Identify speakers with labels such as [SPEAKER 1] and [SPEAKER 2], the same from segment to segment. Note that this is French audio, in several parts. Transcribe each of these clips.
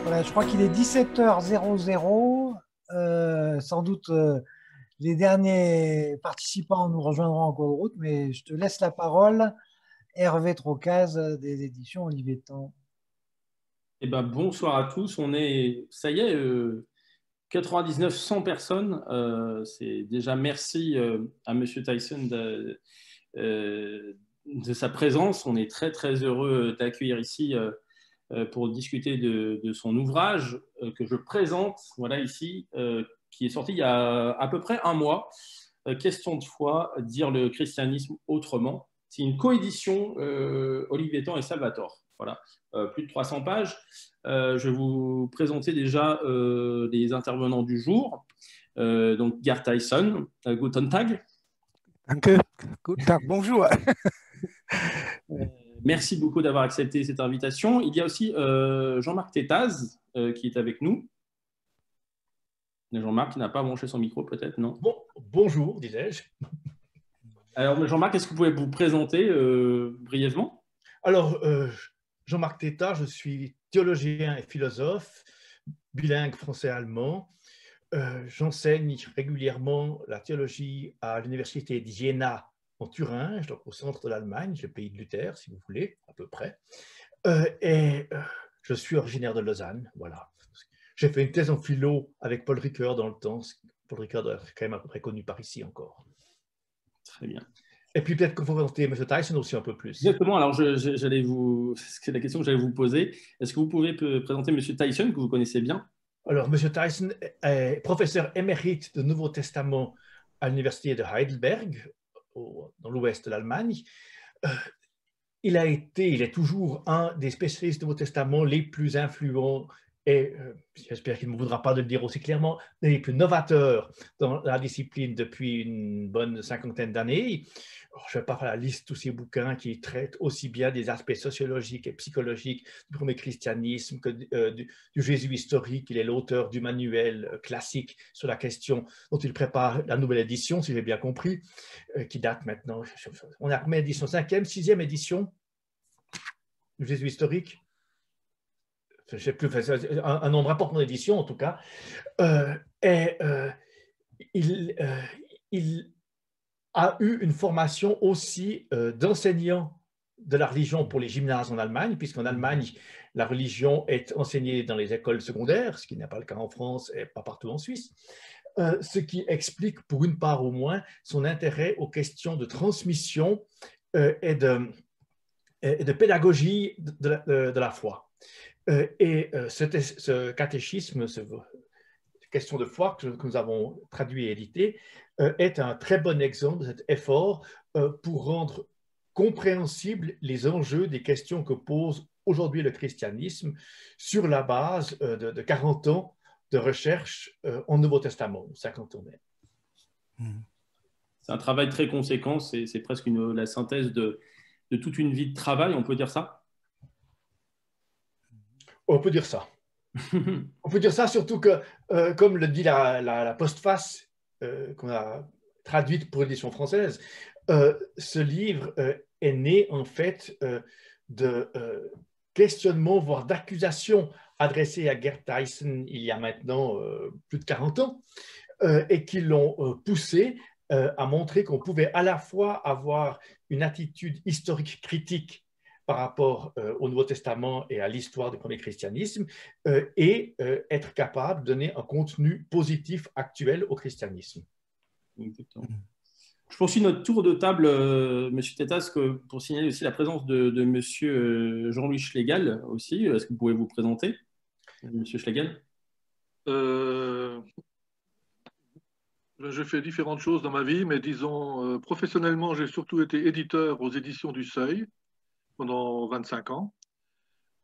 [SPEAKER 1] Voilà, je crois qu'il est 17h00. Sans doute, les derniers participants nous rejoindront en cours de route, mais je te laisse la parole, Hervé Trocaz des éditions Olivetan.
[SPEAKER 2] Eh ben, bonsoir à tous. On est, ça y est, 99-100 personnes. C'est déjà merci à Monsieur Tyson de sa présence. On est très très heureux d'accueillir ici pour discuter de son ouvrage que je présente, voilà ici, qui est sorti il y a à peu près un mois. Question de foi, dire le christianisme autrement. C'est une coédition Olivetan et Salvatore. Voilà, plus de 300 pages. Je vais vous présenter déjà les intervenants du jour. Donc, Gerd Tyson, Guten Tag.
[SPEAKER 3] Danke. Guten Tag, bonjour.
[SPEAKER 2] Euh, Merci beaucoup d'avoir accepté cette invitation. Il y a aussi Jean-Marc Tétaz qui est avec nous. Jean-Marc qui n'a pas branché son micro, peut-être, non?
[SPEAKER 4] Bon, bonjour, disais-je.
[SPEAKER 2] Alors, Jean-Marc, est-ce que vous pouvez vous présenter brièvement?
[SPEAKER 4] Alors, Jean-Marc Tétaz, je suis théologien et philosophe, bilingue français-allemand. J'enseigne régulièrement la théologie à l'université de Jena en Thuringe, donc au centre de l'Allemagne, le pays de Luther, si vous voulez, à peu près. Je suis originaire de Lausanne, voilà. J'ai fait une thèse en philo avec Paul Ricoeur dans le temps. Paul Ricoeur est quand même à peu près connu par ici encore.
[SPEAKER 2] Très bien.
[SPEAKER 4] Et puis peut-être qu'on faut présenter M. Tyson aussi un peu plus.
[SPEAKER 2] Exactement. Alors, c'est la question que j'allais vous poser. Est-ce que vous pouvez présenter M. Tyson, que vous connaissez bien?
[SPEAKER 4] Alors, M. Tyson est professeur émérite de Nouveau Testament à l'université de Heidelberg, dans l'ouest de l'Allemagne. Il est toujours un des spécialistes du Nouveau Testament les plus influents et, j'espère qu'il ne me voudra pas de le dire aussi clairement, les plus novateurs dans la discipline depuis une bonne cinquantaine d'années. Je ne vais pas faire la liste de tous ces bouquins qui traitent aussi bien des aspects sociologiques et psychologiques du premier christianisme que du Jésus historique. Il est l'auteur du manuel classique sur la question dont il prépare la nouvelle édition, si j'ai bien compris, qui date maintenant. On est à combien d'éditions? 5e, 6e édition du Jésus historique? Je ne sais plus, un nombre important d'éditions en tout cas. Il a eu une formation aussi d'enseignant de la religion pour les gymnases en Allemagne, puisqu'en Allemagne, la religion est enseignée dans les écoles secondaires, ce qui n'est pas le cas en France et pas partout en Suisse, ce qui explique pour une part au moins son intérêt aux questions de transmission et de pédagogie de la foi. Ce catéchisme, cette question de foi que nous avons traduit et édité, est un très bon exemple de cet effort pour rendre compréhensibles les enjeux des questions que pose aujourd'hui le christianisme sur la base de 40 ans de recherche en Nouveau Testament, 50 ans même.
[SPEAKER 2] C'est un travail très conséquent, c'est presque la synthèse de toute une vie de travail, on peut dire ça?
[SPEAKER 4] On peut dire ça. On peut dire ça, surtout que, comme le dit la postface qu'on a traduite pour l'édition française, ce livre est né en fait de questionnements, voire d'accusations adressées à Gerd Tyson il y a maintenant plus de 40 ans, et qui l'ont poussé à montrer qu'on pouvait à la fois avoir une attitude historique critique par rapport au Nouveau Testament et à l'histoire du premier christianisme, et être capable de donner un contenu positif actuel au christianisme.
[SPEAKER 2] Exactement. Je poursuis notre tour de table, Monsieur Tétas, pour signaler aussi la présence de Monsieur Jean-Louis Schlegel aussi. Est-ce que vous pouvez vous présenter, Monsieur Schlegel?
[SPEAKER 5] J'ai fait différentes choses dans ma vie, mais disons, professionnellement, j'ai surtout été éditeur aux éditions du Seuil pendant 25 ans,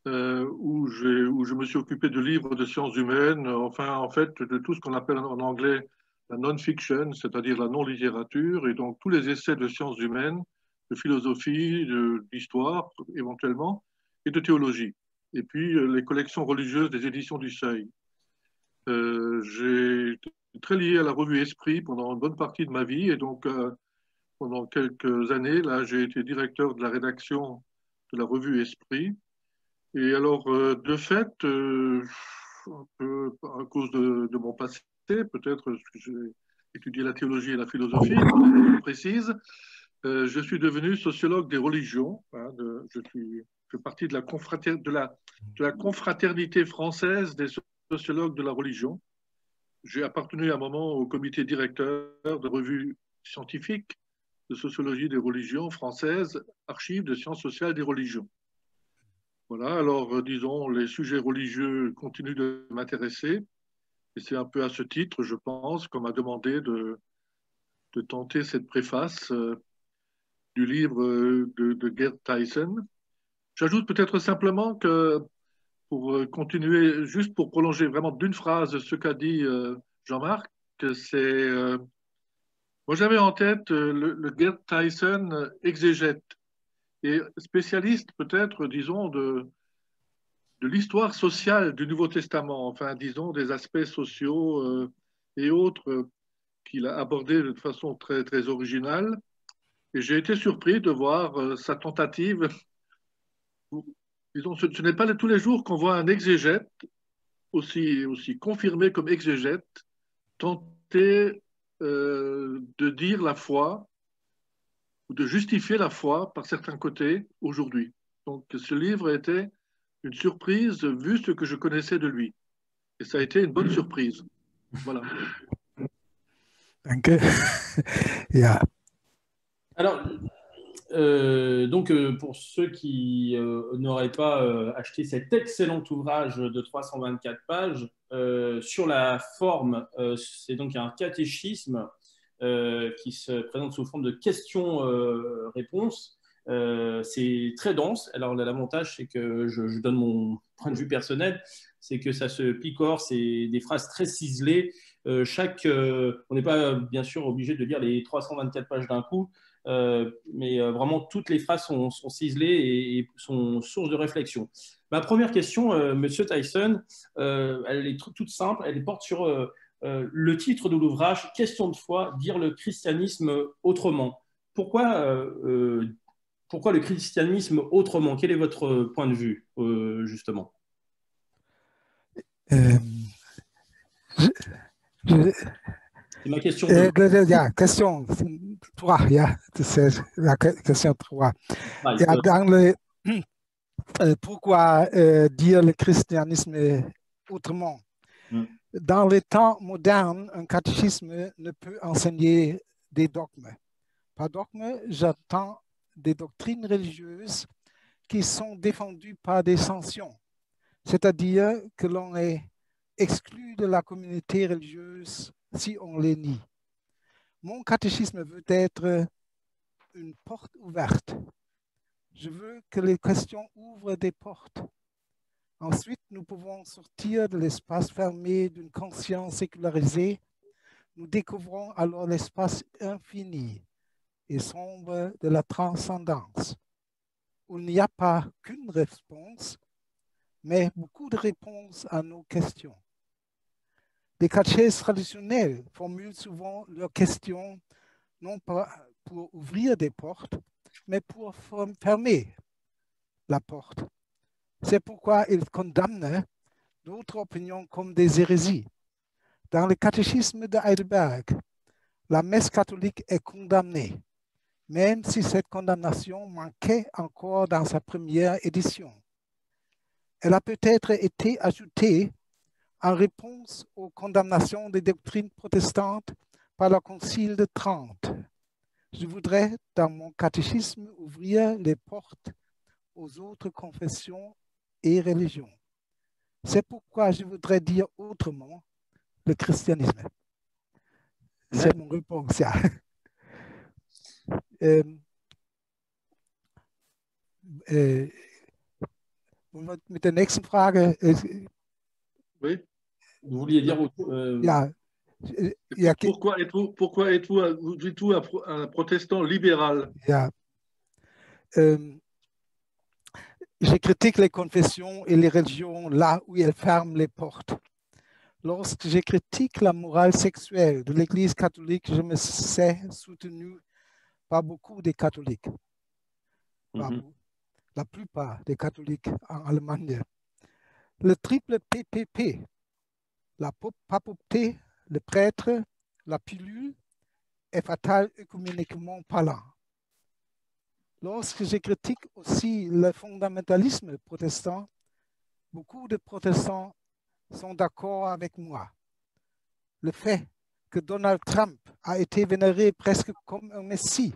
[SPEAKER 5] où je me suis occupé de livres de sciences humaines, enfin, en fait, de tout ce qu'on appelle en anglais la non-fiction, c'est-à-dire la non-littérature, et donc tous les essais de sciences humaines, de philosophie, d'histoire éventuellement, et de théologie. Et puis les collections religieuses des éditions du Seuil. J'ai été très lié à la revue Esprit pendant une bonne partie de ma vie, et donc pendant quelques années, là, j'ai été directeur de la rédaction de la revue Esprit. Et alors, de fait, un peu à cause de mon passé, peut-être parce que j'ai étudié la théologie et la philosophie, pour être plus précise, je suis devenu sociologue des religions. Hein, je fais partie de la confraternité française des sociologues de la religion. J'ai appartenu à un moment au comité directeur de revue scientifique de sociologie des religions françaises, archives de sciences sociales des religions. Voilà, alors disons, les sujets religieux continuent de m'intéresser. Et c'est un peu à ce titre, je pense, qu'on m'a demandé de tenter cette préface du livre de Gerd Theissen. J'ajoute peut-être simplement que pour continuer, juste pour prolonger vraiment d'une phrase ce qu'a dit Jean-Marc, c'est moi j'avais en tête le Gerd Theissen exégète et spécialiste peut-être, disons, de l'histoire sociale du Nouveau Testament, enfin disons des aspects sociaux et autres qu'il a abordés de façon très, très originale. Et j'ai été surpris de voir sa tentative. Disons, ce n'est pas tous les jours qu'on voit un exégète aussi confirmé comme exégète tenter de dire la foi ou de justifier la foi par certains côtés aujourd'hui. Donc ce livre était une surprise vu ce que je connaissais de lui. Et ça a été une bonne surprise. Voilà.
[SPEAKER 3] Danke. Ja.
[SPEAKER 2] Alors, donc, pour ceux qui n'auraient pas acheté cet excellent ouvrage de 324 pages, sur la forme, c'est donc un catéchisme qui se présente sous forme de questions-réponses. C'est très dense. Alors, l'avantage, c'est que je donne mon point de vue personnel, c'est que ça se picore, c'est des phrases très ciselées. On n'est pas bien sûr obligé de lire les 324 pages d'un coup, mais vraiment toutes les phrases sont ciselées et sont source de réflexion. Ma première question, Monsieur Theissen, elle est toute simple, elle porte sur le titre de l'ouvrage, Question de foi, dire le christianisme autrement. Pourquoi le christianisme autrement? Quel est votre point de vue, justement? C'est ma question.
[SPEAKER 3] Ja, question 3, ja, c'est la question 3. Ja, pourquoi dire le christianisme autrement? Dans les temps modernes, un catéchisme ne peut enseigner des dogmes. Par dogme, j'entends des doctrines religieuses qui sont défendues par des sanctions, c'est-à-dire que l'on est exclu de la communauté religieuse si on les nie. Mon catéchisme veut être une porte ouverte. Je veux que les questions ouvrent des portes. Ensuite, nous pouvons sortir de l'espace fermé d'une conscience sécularisée. Nous découvrons alors l'espace infini et sombre de la transcendance, où il n'y a pas qu'une réponse, mais beaucoup de réponses à nos questions. Les catéchèses traditionnels formulent souvent leurs questions non pas pour ouvrir des portes, mais pour fermer la porte. C'est pourquoi ils condamnent d'autres opinions comme des hérésies. Dans le catéchisme de Heidelberg, la messe catholique est condamnée, même si cette condamnation manquait encore dans sa première édition. Elle a peut-être été ajoutée en réponse aux condamnations des doctrines protestantes par le Concile de Trente. Je voudrais, dans mon catéchisme, ouvrir les portes aux autres confessions et religions. C'est pourquoi je voudrais dire autrement le christianisme. C'est mon réponse. Ja. Mit der nächsten Frage.
[SPEAKER 5] Oui.
[SPEAKER 2] Vous vouliez dire
[SPEAKER 3] Ja.
[SPEAKER 5] Pourquoi êtes-vous un protestant libéral?
[SPEAKER 3] Ja. Je critique les confessions et les religions là où elles ferment les portes. Lorsque je critique la morale sexuelle de l'Église catholique, je me sais soutenu par beaucoup de catholiques. la plupart des catholiques en Allemagne. Le triple PPP, la papauté, le prêtre, la pilule, est fatal œcuméniquement parlant. Lorsque je critique aussi le fondamentalisme protestant, beaucoup de protestants sont d'accord avec moi. Le fait que Donald Trump a été vénéré presque comme un messie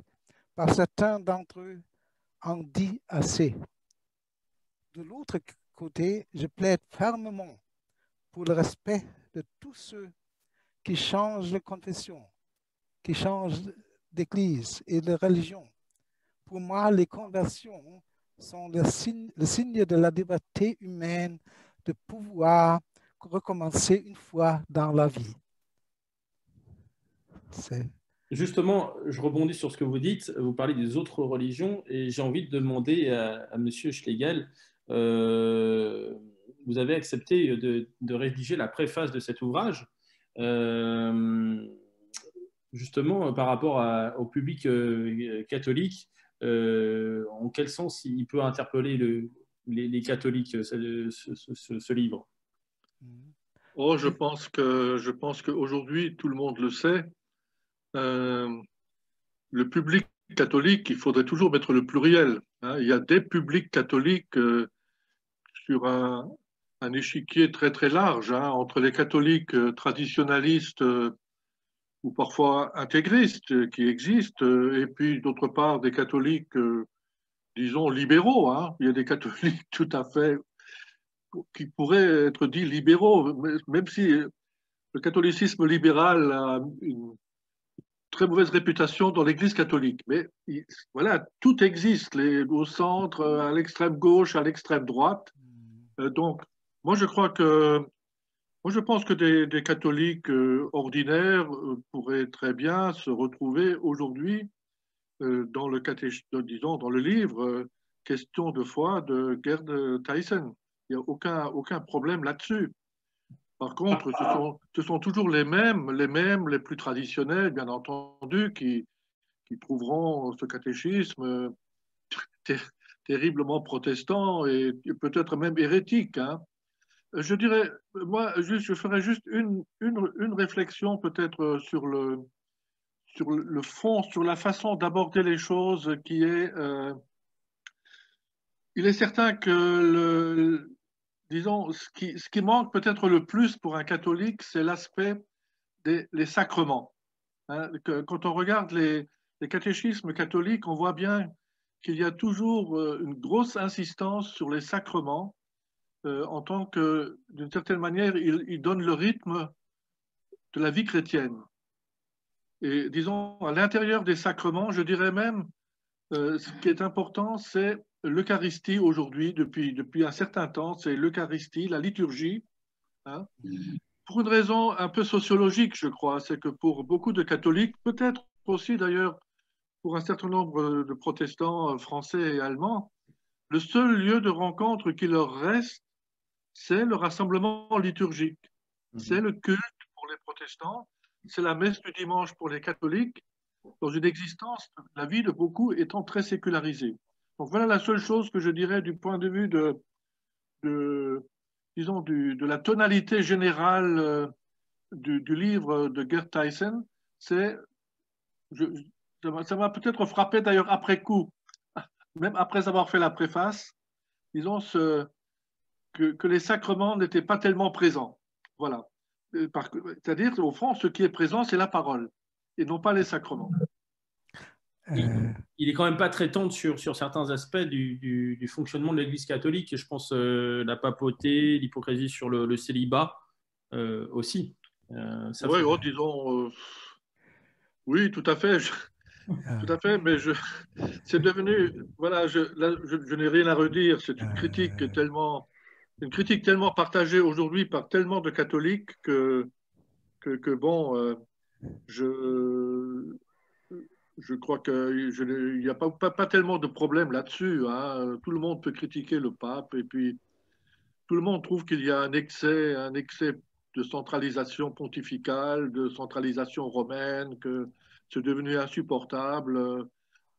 [SPEAKER 3] par certains d'entre eux en dit assez. De l'autre côté, je plaide fermement pour le respect de tous ceux qui changent de confession, qui changent d'église et de religion. Pour moi, les conversions sont le signe de la liberté humaine de pouvoir recommencer une fois dans la vie.
[SPEAKER 2] Justement, je rebondis sur ce que vous dites. Vous parlez des autres religions et j'ai envie de demander à M. Schlegel, vous avez accepté de rédiger la préface de cet ouvrage. Justement, par rapport au public catholique, en quel sens il peut interpeller les catholiques, ce livre?
[SPEAKER 5] Oh, je pense qu'aujourd'hui, tout le monde le sait. Le public catholique, il faudrait toujours mettre le pluriel. Hein. Il y a des publics catholiques sur un échiquier très très large, hein, entre les catholiques traditionalistes ou parfois intégristes qui existent, et puis d'autre part des catholiques, disons, libéraux. Hein. Il y a des catholiques tout à fait qui pourraient être dits libéraux, même si le catholicisme libéral a une très mauvaise réputation dans l'Église catholique. Mais voilà, tout existe, au centre, à l'extrême gauche, à l'extrême droite. Donc, moi, je pense que des catholiques ordinaires pourraient très bien se retrouver aujourd'hui dans dans le livre Question de foi de Gerd Theissen. Il n'y a aucun problème là-dessus. Par contre, ce sont toujours les mêmes, les plus traditionnels, bien entendu, qui trouveront ce catéchisme terriblement protestant et peut-être même hérétique. Hein. Je dirais, moi, je ferais juste une réflexion peut-être sur le fond, sur la façon d'aborder les choses qui est... il est certain que disons, ce qui manque peut-être le plus pour un catholique, c'est l'aspect des sacrements. Hein. Quand on regarde les catéchismes catholiques, on voit bien qu'il y a toujours une grosse insistance sur les sacrements, en tant que, d'une certaine manière, ils donnent le rythme de la vie chrétienne. Et disons, à l'intérieur des sacrements, je dirais même, ce qui est important, c'est l'Eucharistie aujourd'hui, depuis un certain temps, c'est l'Eucharistie, la liturgie. Hein. Pour une raison un peu sociologique, je crois, c'est que pour beaucoup de catholiques, peut-être aussi d'ailleurs pour un certain nombre de protestants français et allemands, le seul lieu de rencontre qui leur reste, c'est le rassemblement liturgique. C'est le culte pour les protestants, c'est la messe du dimanche pour les catholiques, dans une existence, la vie de beaucoup étant très sécularisée. Donc voilà la seule chose que je dirais du point de vue disons, de la tonalité générale du livre de Gerd Theissen, ça m'a peut-être frappé d'ailleurs après coup, même après avoir fait la préface, disons que les sacrements n'étaient pas tellement présents. Voilà. C'est-à-dire, au fond, ce qui est présent, c'est la parole, et non pas les sacrements.
[SPEAKER 2] Il est quand même pas très tendre sur certains aspects du fonctionnement de l'Église catholique. Je pense la papauté, l'hypocrisie sur le célibat aussi.
[SPEAKER 5] Oui, disons, oui, tout à fait. Tout à fait, mais c'est devenu, voilà, je n'ai rien à redire. C'est une critique tellement partagée aujourd'hui par tellement de catholiques que bon, je crois qu'il n'y a pas tellement de problème là-dessus. Hein. Tout le monde peut critiquer le pape et puis tout le monde trouve qu'il y a un excès de centralisation pontificale, de centralisation romaine, que c'est devenu insupportable.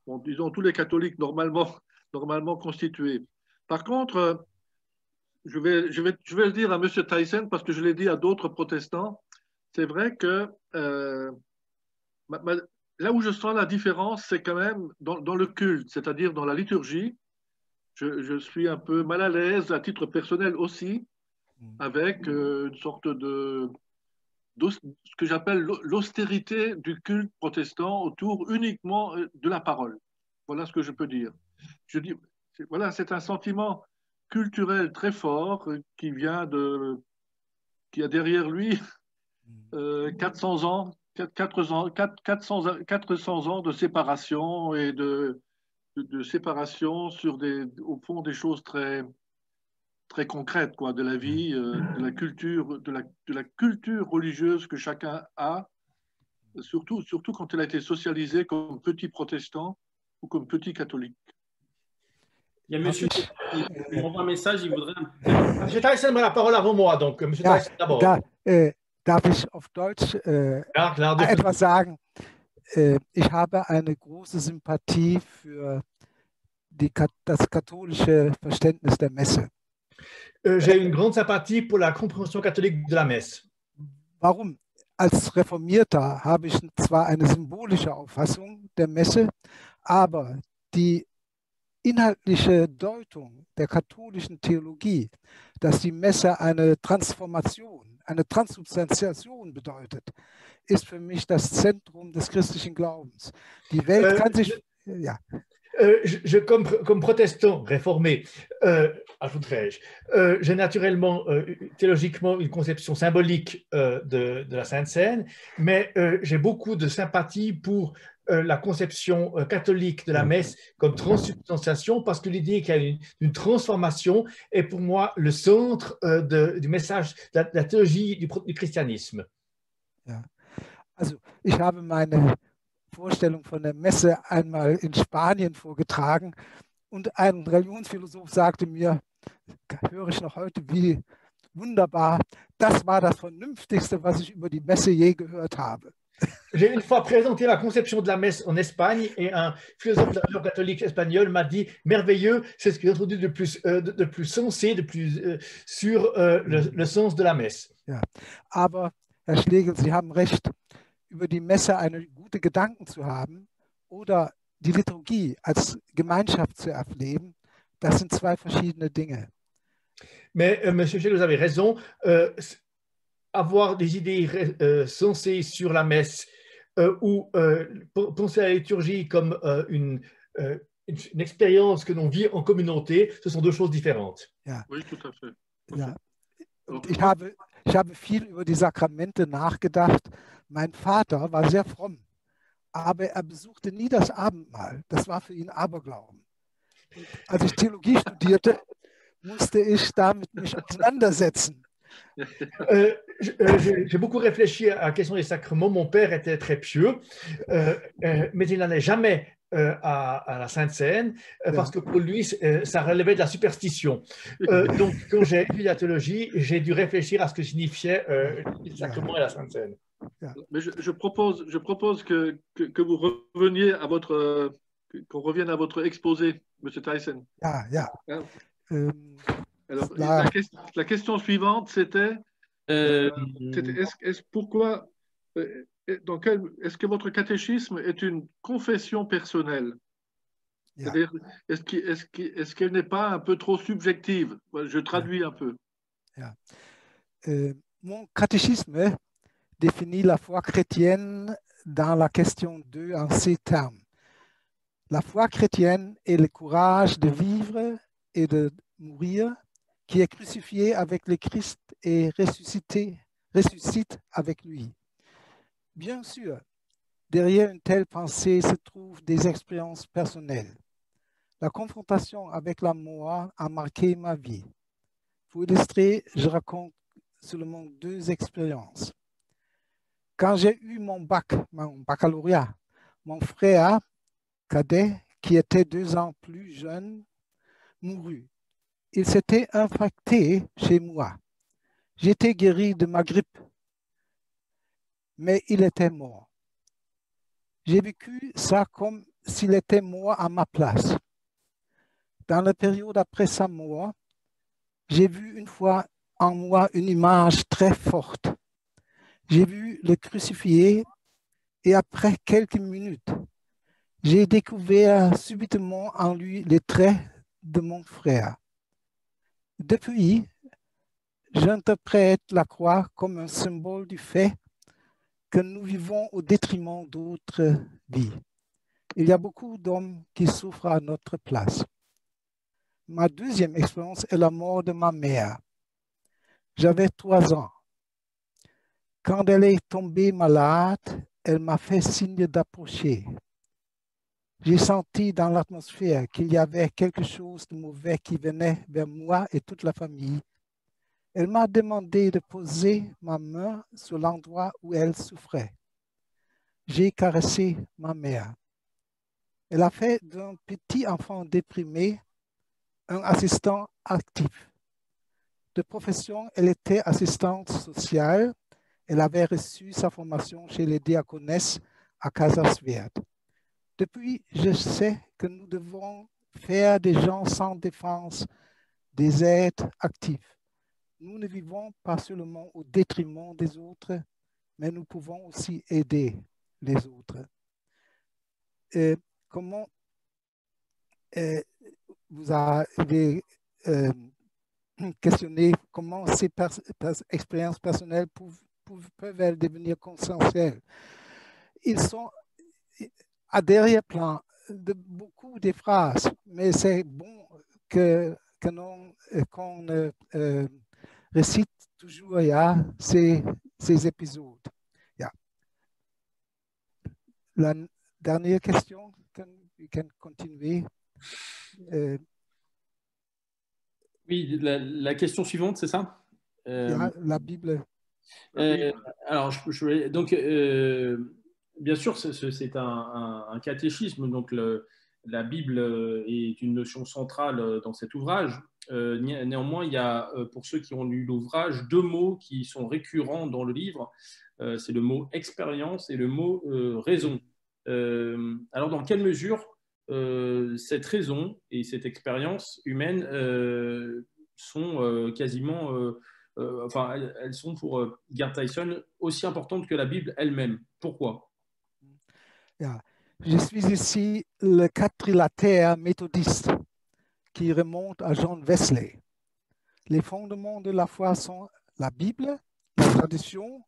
[SPEAKER 5] Bon, disons, tous les catholiques, normalement, normalement constitué. Par contre, je vais le dire à M. Tyson parce que je l'ai dit à d'autres protestants. C'est vrai que là où je sens la différence, c'est quand même dans le culte, c'est-à-dire dans la liturgie. Je suis un peu mal à l'aise, à titre personnel aussi, avec une sorte ce que j'appelle l'austérité du culte protestant autour uniquement de la parole. Voilà ce que je peux dire. Je dis, voilà, c'est un sentiment culturel très fort qui a derrière lui 400 ans, 400 ans de séparation et de séparation sur au fond des choses très, très concrètes quoi, de la vie, de la culture, de la culture religieuse que chacun a, surtout quand elle a été socialisée comme petit protestant ou comme petit catholique.
[SPEAKER 2] Il y a monsieur qui m'envoie un message, il voudrait...
[SPEAKER 4] Monsieur Tyson a la parole avant moi, donc monsieur Tyson d'abord.
[SPEAKER 3] Darf ich auf Deutsch etwas sagen? Ich habe eine große Sympathie für das katholische Verständnis der Messe.
[SPEAKER 4] J'ai une grande sympathie pour la compréhension catholique de la messe.
[SPEAKER 3] Warum? Als Reformierter habe ich zwar eine symbolische Auffassung der Messe, aber die inhaltliche Deutung der katholischen Theologie, dass die Messe eine Transformation, eine Transubstantiation bedeutet, ist für mich das Zentrum des christlichen Glaubens. Die Welt kann sich...
[SPEAKER 4] Comme protestant réformé, ajouterais-je, j'ai naturellement, théologiquement, une conception symbolique de la Sainte Seine, mais j'ai beaucoup de sympathie pour la conception catholique de la messe comme transsubstantiation, parce que l'idée qu'il y a une transformation est pour moi le centre du message, de la théologie du christianisme.
[SPEAKER 3] Ja. Also, ich habe meine Vorstellung von der Messe einmal in Spanien vorgetragen und ein Religionsphilosoph sagte mir, höre ich noch heute, wie wunderbar, das war das Vernünftigste, was ich über die Messe je gehört habe.
[SPEAKER 4] J'ai une fois présenté ma conception de la messe en Espagne et un philosophe de la religion catholique espagnol m'a dit merveilleux, c'est ce qui est introduit de plus sensé, de plus sur le sens de la messe.
[SPEAKER 3] Ja. Aber Herr Schlegel, Sie haben recht, über die Messe eine gute Gedanken zu haben oder die Liturgie als Gemeinschaft zu erleben, das sind zwei verschiedene Dinge.
[SPEAKER 4] Mais Monsieur Schlegel, vous avez raison. Avoir des idées sensées sur la messe ou penser à la liturgie comme une expérience que l'on vit en communauté, ce sont deux choses différentes.
[SPEAKER 3] Ja.
[SPEAKER 5] Oui, tout à fait.
[SPEAKER 3] Ja. Und ich habe viel über die Sakramente nachgedacht. Mein Vater war sehr fromm, aber er besuchte nie das Abendmahl. Das war für ihn Aberglauben. Und als ich Theologie studierte, musste ich damit mich auseinandersetzen.
[SPEAKER 4] J'ai beaucoup réfléchi à la question des sacrements. Mon père était très pieux, mais il n'allait jamais à la Sainte Seine parce que pour lui, ça relevait de la superstition. Donc, quand j'ai étudié la théologie, j'ai dû réfléchir à ce que signifiait le sacrement et la Sainte Seine.
[SPEAKER 5] Mais je propose que vous reveniez à qu'on revienne à votre exposé, M. Tyson. Alors, la question suivante, c'était pourquoi, est-ce que votre catéchisme est une confession personnelle? C'est-à-dire, est-ce qu'elle n'est pas un peu trop subjective? Je traduis un peu.
[SPEAKER 3] Mon catéchisme définit la foi chrétienne dans la question 2 en ces termes. La foi chrétienne est le courage de vivre et de mourir, qui est crucifié avec le Christ et ressuscite avec lui. Bien sûr, derrière une telle pensée se trouvent des expériences personnelles. La confrontation avec la mort a marqué ma vie. Pour illustrer, je raconte seulement 2 expériences. Quand j'ai eu mon baccalauréat, mon frère cadet, qui était 2 ans plus jeune, mourut. Il s'était infecté chez moi. J'étais guéri de ma grippe, mais il était mort. J'ai vécu ça comme s'il était mort à ma place. dans la période après sa mort, j'ai vu une fois en moi une image très forte. J'ai vu le crucifié et après quelques minutes, j'ai découvert subitement en lui les traits de mon frère. Depuis, j'interprète la croix comme un symbole du fait que nous vivons au détriment d'autres vies. Il y a beaucoup d'hommes qui souffrent à notre place. Ma deuxième expérience est la mort de ma mère. J'avais 3 ans. Quand elle est tombée malade, elle m'a fait signe d'approcher. J'ai senti dans l'atmosphère qu'il y avait quelque chose de mauvais qui venait vers moi et toute la famille. Elle m'a demandé de poser ma main sur l'endroit où elle souffrait. J'ai caressé ma mère. Elle a fait d'un petit enfant déprimé un assistant actif. De profession, elle était assistante sociale. Elle avait reçu sa formation chez les diaconesses à Kaiserswerth. Depuis, je sais que nous devons faire des gens sans défense, des êtres actifs. Nous ne vivons pas seulement au détriment des autres, mais nous pouvons aussi aider les autres. Comment vous avez questionné comment ces expériences personnelles peuvent devenir consensuelles? Ils sont à derrière-plan de beaucoup de phrases, mais c'est bon qu'on récite toujours ces épisodes. Yeah. La dernière question, we can continuer.
[SPEAKER 2] Oui, la question suivante, c'est ça?
[SPEAKER 3] La Bible.
[SPEAKER 2] Alors, donc, bien sûr, c'est un catéchisme, donc la Bible est une notion centrale dans cet ouvrage. Néanmoins, il y a, pour ceux qui ont lu l'ouvrage, 2 mots qui sont récurrents dans le livre. C'est le mot expérience et le mot raison. Alors, dans quelle mesure cette raison et cette expérience humaine sont quasiment... enfin, elles sont pour Gerd Theissen aussi importantes que la Bible elle-même. Pourquoi?
[SPEAKER 3] Yeah. Je suis ici le quadrilatère méthodiste qui remonte à John Wesley. Les fondements de la foi sont la Bible, la tradition,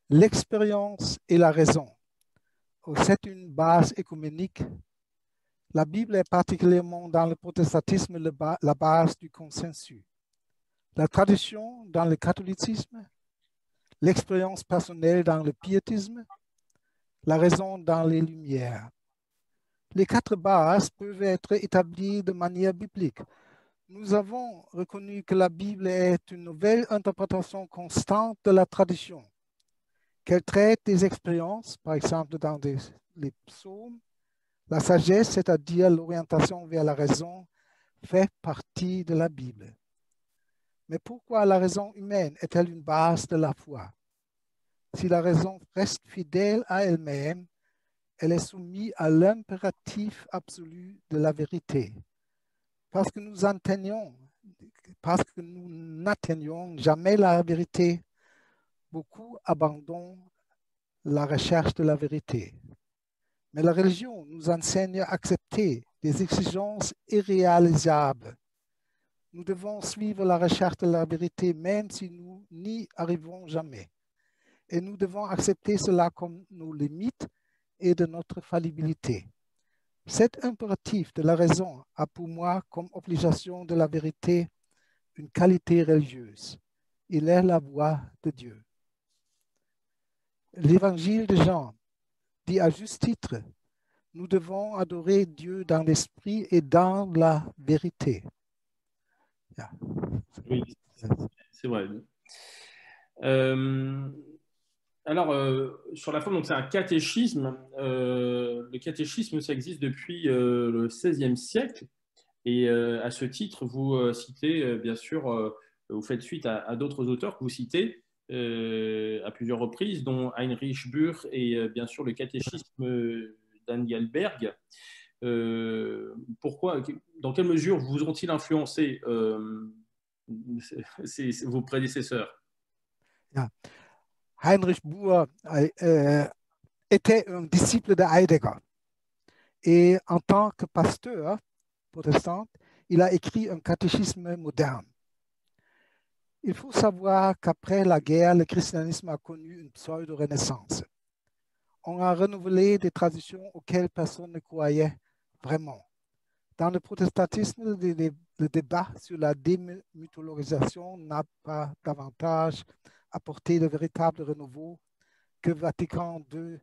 [SPEAKER 3] l'expérience et la raison. C'est une base écuménique. La Bible est particulièrement dans le protestantisme la base du consensus. La tradition dans le catholicisme, l'expérience personnelle dans le piétisme, la raison dans les Lumières. Les 4 bases peuvent être établies de manière biblique. Nous avons reconnu que la Bible est une nouvelle interprétation constante de la tradition, qu'elle traite des expériences, par exemple dans les psaumes. La sagesse, c'est-à-dire l'orientation vers la raison, fait partie de la Bible. Mais pourquoi la raison humaine est-elle une base de la foi? Si la raison reste fidèle à elle-même, elle est soumise à l'impératif absolu de la vérité. Parce que nous n'atteignons jamais la vérité, beaucoup abandonnent la recherche de la vérité. Mais la religion nous enseigne à accepter des exigences irréalisables. Nous devons suivre la recherche de la vérité même si nous n'y arrivons jamais. Et nous devons accepter cela comme nos limites et de notre fallibilité. Cet impératif de la raison a pour moi comme obligation de la vérité une qualité religieuse. Il est la voix de Dieu. L'évangile de Jean dit à juste titre, nous devons adorer Dieu dans l'esprit et dans la vérité. Yeah.
[SPEAKER 2] Oui, c'est vrai. Alors, sur la forme, donc c'est un catéchisme. Le catéchisme, ça existe depuis le XVIe siècle. Et à ce titre, vous citez, bien sûr, vous faites suite à d'autres auteurs que vous citez à plusieurs reprises, dont Heinrich Bürch et bien sûr le catéchisme d'Engelberg. Pourquoi, dans quelle mesure vous ont-ils influencé vos prédécesseurs?
[SPEAKER 3] Ja. Heinrich Buhr était un disciple de Heidegger. Et en tant que pasteur protestant, il a écrit un catéchisme moderne. Il faut savoir qu'après la guerre, le christianisme a connu une pseudo-renaissance. On a renouvelé des traditions auxquelles personne ne croyait vraiment. Dans le protestantisme, le débat sur la démythologisation n'a pas davantage apporté de véritable renouveau que Vatican II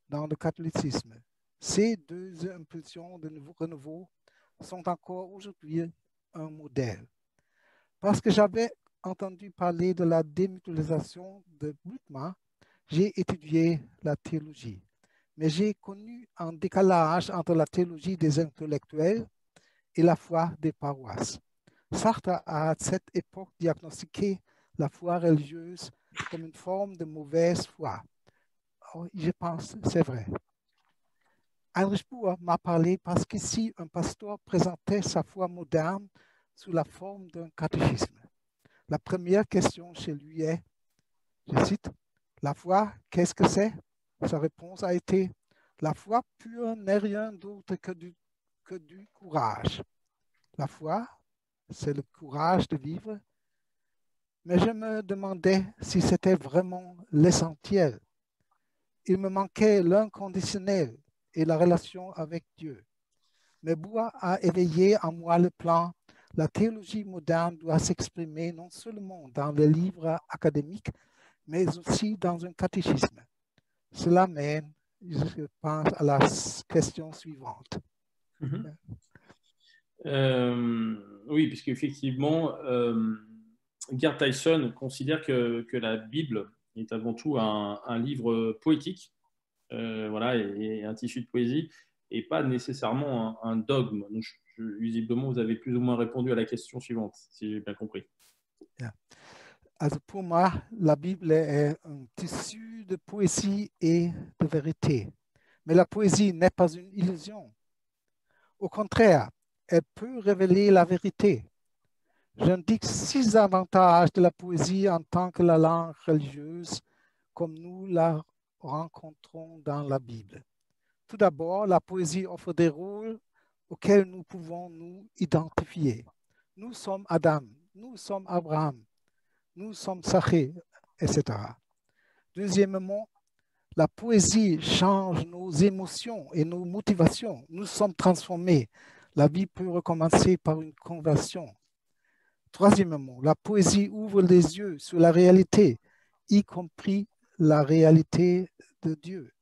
[SPEAKER 3] dans le catholicisme. Ces deux impulsions de renouveau sont encore aujourd'hui un modèle. Parce que j'avais entendu parler de la démythologisation de Bultmann, j'ai étudié la théologie. Mais j'ai connu un décalage entre la théologie des intellectuels et la foi des paroisses. Sartre a à cette époque diagnostiqué la foi religieuse comme une forme de mauvaise foi. Oh, je pense que c'est vrai. Heinrich Buhr m'a parlé parce qu'ici, un pasteur présentait sa foi moderne sous la forme d'un catéchisme. La première question chez lui est, je cite, « La foi, qu'est-ce que c'est ?» Sa réponse a été, « La foi pure n'est rien d'autre que du courage. La foi, c'est le courage de vivre. » Mais je me demandais si c'était vraiment l'essentiel. Il me manquait l'inconditionnel et la relation avec Dieu. Mais Buhr a éveillé en moi le plan. La théologie moderne doit s'exprimer non seulement dans les livres académiques, mais aussi dans un catéchisme. Cela mène, je pense, à la question suivante.
[SPEAKER 2] Oui, puisqu'effectivement, Gerd Tyson considère que la Bible est avant tout un livre poétique, voilà, et un tissu de poésie, et pas nécessairement un dogme. Donc, visiblement, vous avez plus ou moins répondu à la question suivante, si j'ai bien compris.
[SPEAKER 3] Yeah. Alors pour moi, la Bible est un tissu de poésie et de vérité. Mais la poésie n'est pas une illusion. Au contraire, elle peut révéler la vérité. J'indique 6 avantages de la poésie en tant que la langue religieuse, comme nous la rencontrons dans la Bible. Tout d'abord, la poésie offre des rôles auxquels nous pouvons nous identifier. Nous sommes Adam, nous sommes Abraham, nous sommes Zachée, etc. Deuxièmement, la poésie change nos émotions et nos motivations. Nous sommes transformés. La vie peut recommencer par une conversion. Troisièmement, la poésie ouvre les yeux sur la réalité, y compris la réalité de Dieu.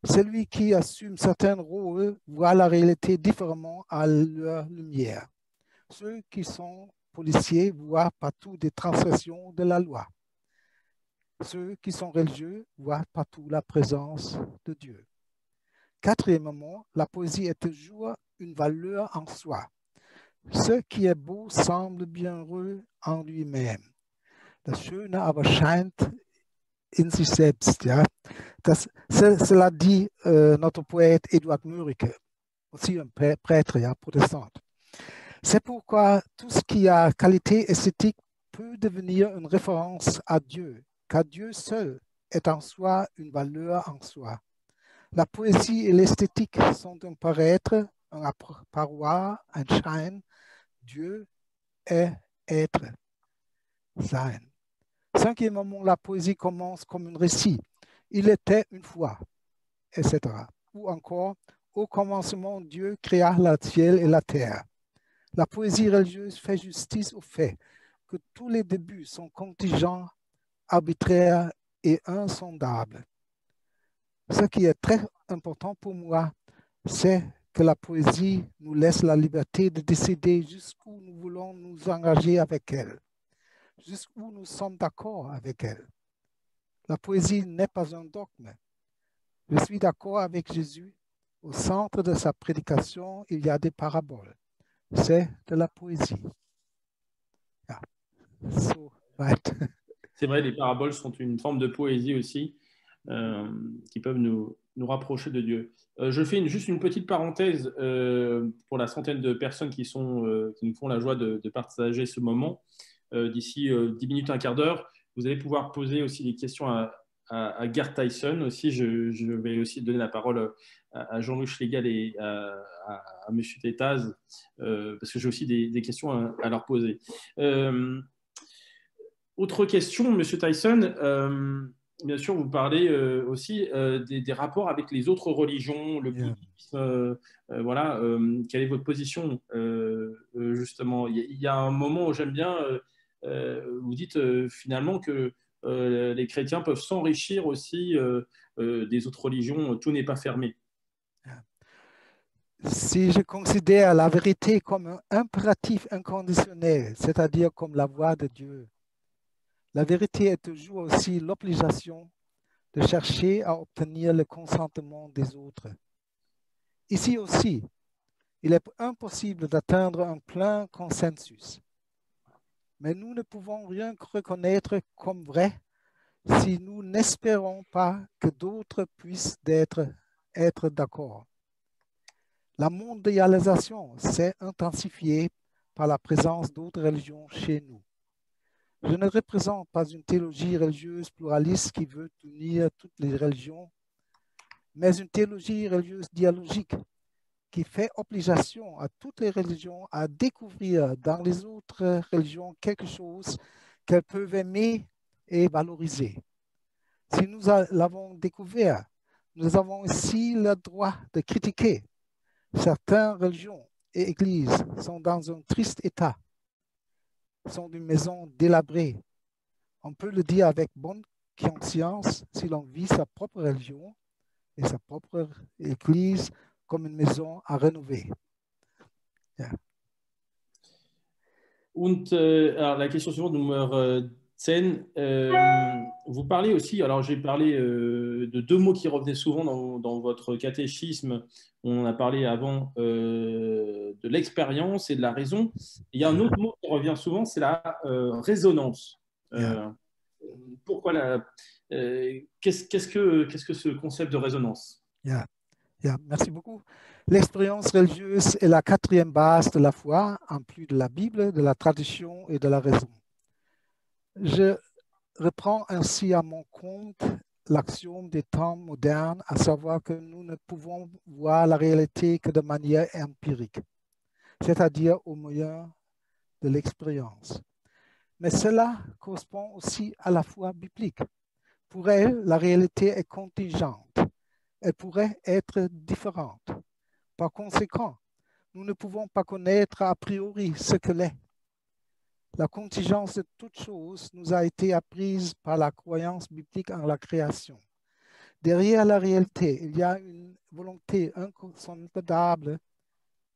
[SPEAKER 3] Celui qui assume certains rôles voit la réalité différemment à leur lumière. Ceux qui sont policiers voient partout des transgressions de la loi. Ceux qui sont religieux voient partout la présence de Dieu. Quatrièmement, la poésie est toujours une valeur en soi. Ce qui est beau semble bienheureux en lui-même. Das Schöne aber scheint in sich selbst. Ja? Cela dit notre poète Eduard Mürike, aussi un prêtre protestant. C'est pourquoi tout ce qui a qualité esthétique peut devenir une référence à Dieu, car Dieu seul est en soi une valeur en soi. La poésie et l'esthétique sont un paraître, un apparaître, un schein. Dieu est être, sein. Cinquièmement, la poésie commence comme un récit. Il était une fois, etc. Ou encore, au commencement, Dieu créa le ciel et la terre. La poésie religieuse fait justice au fait que tous les débuts sont contingents, arbitraires et insondables. Ce qui est très important pour moi, c'est que la poésie nous laisse la liberté de décider jusqu'où nous voulons nous engager avec elle, jusqu'où nous sommes d'accord avec elle. La poésie n'est pas un dogme. Je suis d'accord avec Jésus. Au centre de sa prédication, il y a des paraboles. C'est de la poésie. Yeah. So, right.
[SPEAKER 2] C'est vrai, les paraboles sont une forme de poésie aussi, qui peuvent nous rapprocher de Dieu. Je fais juste une petite parenthèse pour la centaine de personnes qui nous font la joie de partager ce moment. D'ici 10 minutes, un quart d'heure, vous allez pouvoir poser aussi des questions à Gerd Theissen aussi. Je vais aussi donner la parole à Jean-Louis Schlegel et à M. Tétaz, parce que j'ai aussi des questions à leur poser. Autre question, M. Theissen. Bien sûr, vous parlez aussi des rapports avec les autres religions, le bouddhisme. Voilà, quelle est votre position justement? Il y a un moment où j'aime bien, vous dites finalement que les chrétiens peuvent s'enrichir aussi des autres religions, tout n'est pas fermé.
[SPEAKER 3] Si je considère la vérité comme un impératif inconditionnel, c'est-à-dire comme la voix de Dieu, la vérité est toujours aussi l'obligation de chercher à obtenir le consentement des autres. Ici aussi, il est impossible d'atteindre un plein consensus. Mais nous ne pouvons rien reconnaître comme vrai si nous n'espérons pas que d'autres puissent être d'accord. La mondialisation s'est intensifiée par la présence d'autres religions chez nous. Je ne représente pas une théologie religieuse pluraliste qui veut unir toutes les religions, mais une théologie religieuse dialogique qui fait obligation à toutes les religions à découvrir dans les autres religions quelque chose qu'elles peuvent aimer et valoriser. Si nous l'avons découvert, nous avons aussi le droit de critiquer. Certaines religions et églises sont dans un triste état, sont des maisons délabrées. On peut le dire avec bonne conscience si l'on vit sa propre religion et sa propre église comme une maison à rénover. Yeah.
[SPEAKER 2] Alors la question suivante, numéro 10. Vous parlez aussi, alors j'ai parlé de deux mots qui revenaient souvent dans votre catéchisme. On a parlé avant de l'expérience et de la raison. Il y a un autre mot qui revient souvent, c'est la résonance. Pourquoi qu'est-ce que ce concept de résonance?
[SPEAKER 3] Merci beaucoup. L'expérience religieuse est la quatrième base de la foi, en plus de la Bible, de la tradition et de la raison. Je reprends ainsi à mon compte l'axiome des temps modernes, à savoir que nous ne pouvons voir la réalité que de manière empirique, c'est-à-dire au moyen de l'expérience. Mais cela correspond aussi à la foi biblique. Pour elle, la réalité est contingente. Elle pourrait être différente. Par conséquent, nous ne pouvons pas connaître a priori ce qu'elle est. La contingence de toute chose nous a été apprise par la croyance biblique en la création. Derrière la réalité, il y a une volonté incontestable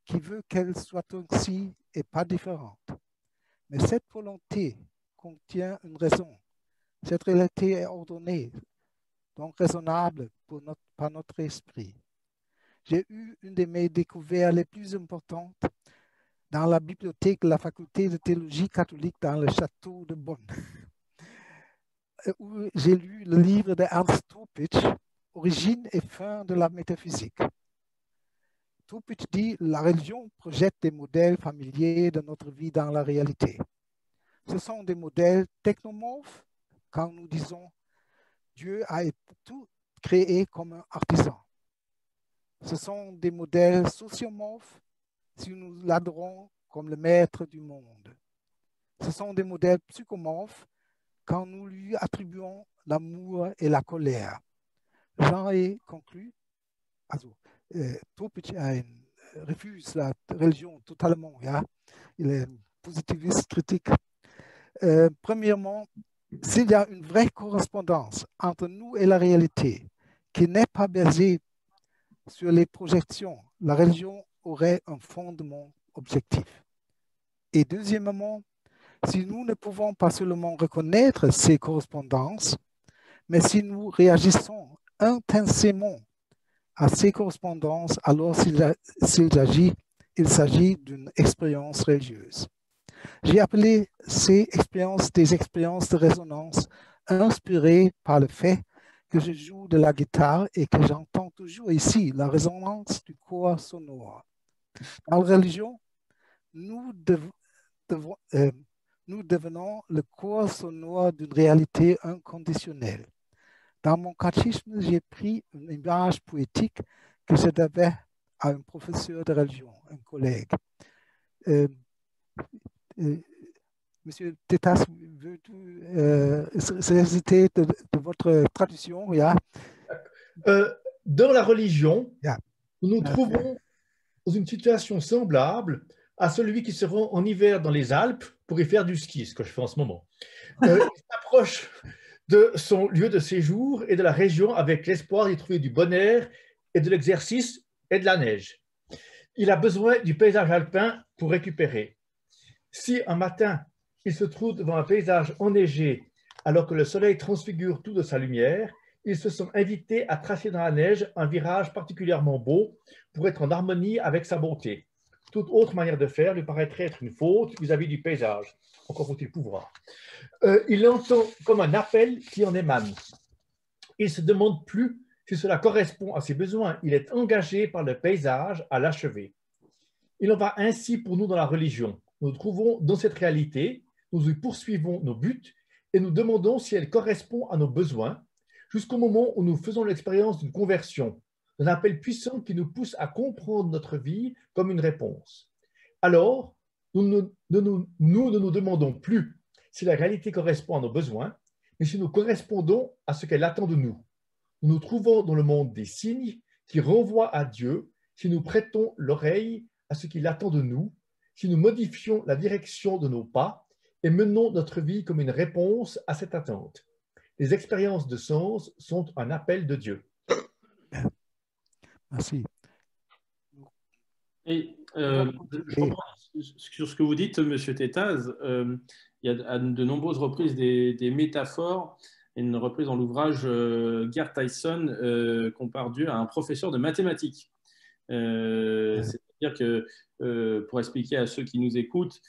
[SPEAKER 3] qui veut qu'elle soit ainsi et pas différente. Mais cette volonté contient une raison. Cette réalité est ordonnée, donc raisonnable par notre esprit. J'ai eu une de mes découvertes les plus importantes dans la bibliothèque de la faculté de théologie catholique dans le château de Bonn, où j'ai lu le livre de Ernst Toepitsch, Origine et fin de la métaphysique. Toepitsch dit « La religion projette des modèles familiers de notre vie dans la réalité. Ce sont des modèles technomorphes quand nous disons « Dieu a tout créé comme un artisan ». Ce sont des modèles sociomorphes si nous l'adorons comme le maître du monde. Ce sont des modèles psychomorphes quand nous lui attribuons l'amour et la colère. J'en ai conclu, Toepitsch refuse la religion totalement. Il est positiviste critique. Premièrement, s'il y a une vraie correspondance entre nous et la réalité qui n'est pas basée sur les projections, la religion aurait un fondement objectif. Et deuxièmement, si nous ne pouvons pas seulement reconnaître ces correspondances, mais si nous réagissons intensément à ces correspondances, alors il s'agit d'une expérience religieuse. J'ai appelé ces expériences des expériences de résonance inspirées par le fait que je joue de la guitare et que j'entends toujours ici, la résonance du corps sonore. Dans la religion, nous devenons le corps sonore d'une réalité inconditionnelle. Dans mon catéchisme, j'ai pris une image poétique que je devais à un professeur de religion, un collègue. Monsieur Tétas, veux-tu citer de votre traduction? Yeah.
[SPEAKER 4] Dans la religion, nous nous trouvons dans une situation semblable à celui qui se rend en hiver dans les Alpes pour y faire du ski, ce que je fais en ce moment. Il s'approche de son lieu de séjour et de la région avec l'espoir d'y trouver du bon air et de l'exercice et de la neige. Il a besoin du paysage alpin pour récupérer. Si un matin, il se trouve devant un paysage enneigé alors que le soleil transfigure tout de sa lumière, il se sent invité à tracer dans la neige un virage particulièrement beau pour être en harmonie avec sa beauté. Toute autre manière de faire lui paraîtrait être une faute vis-à-vis du paysage. Encore faut-il pouvoir. Il l'entend comme un appel qui en émane. Il ne se demande plus si cela correspond à ses besoins. Il est engagé par le paysage à l'achever. Il en va ainsi pour nous dans la religion. Nous nous trouvons dans cette réalité, nous y poursuivons nos buts et nous demandons si elle correspond à nos besoins jusqu'au moment où nous faisons l'expérience d'une conversion, d'un appel puissant qui nous pousse à comprendre notre vie comme une réponse. Alors, nous ne nous demandons plus si la réalité correspond à nos besoins, mais si nous correspondons à ce qu'elle attend de nous. Nous nous trouvons dans le monde des signes qui renvoient à Dieu si nous prêtons l'oreille à ce qu'il attend de nous, si nous modifions la direction de nos pas et menons notre vie comme une réponse à cette attente. Les expériences de sens sont un appel de Dieu.
[SPEAKER 3] Merci.
[SPEAKER 2] Et je reprends sur ce que vous dites, M. Tétaz. Il y a à de nombreuses reprises des métaphores. Une reprise dans l'ouvrage Gerd Tyson compare Dieu à un professeur de mathématiques. C'est-à-dire que, pour expliquer à ceux qui nous écoutent,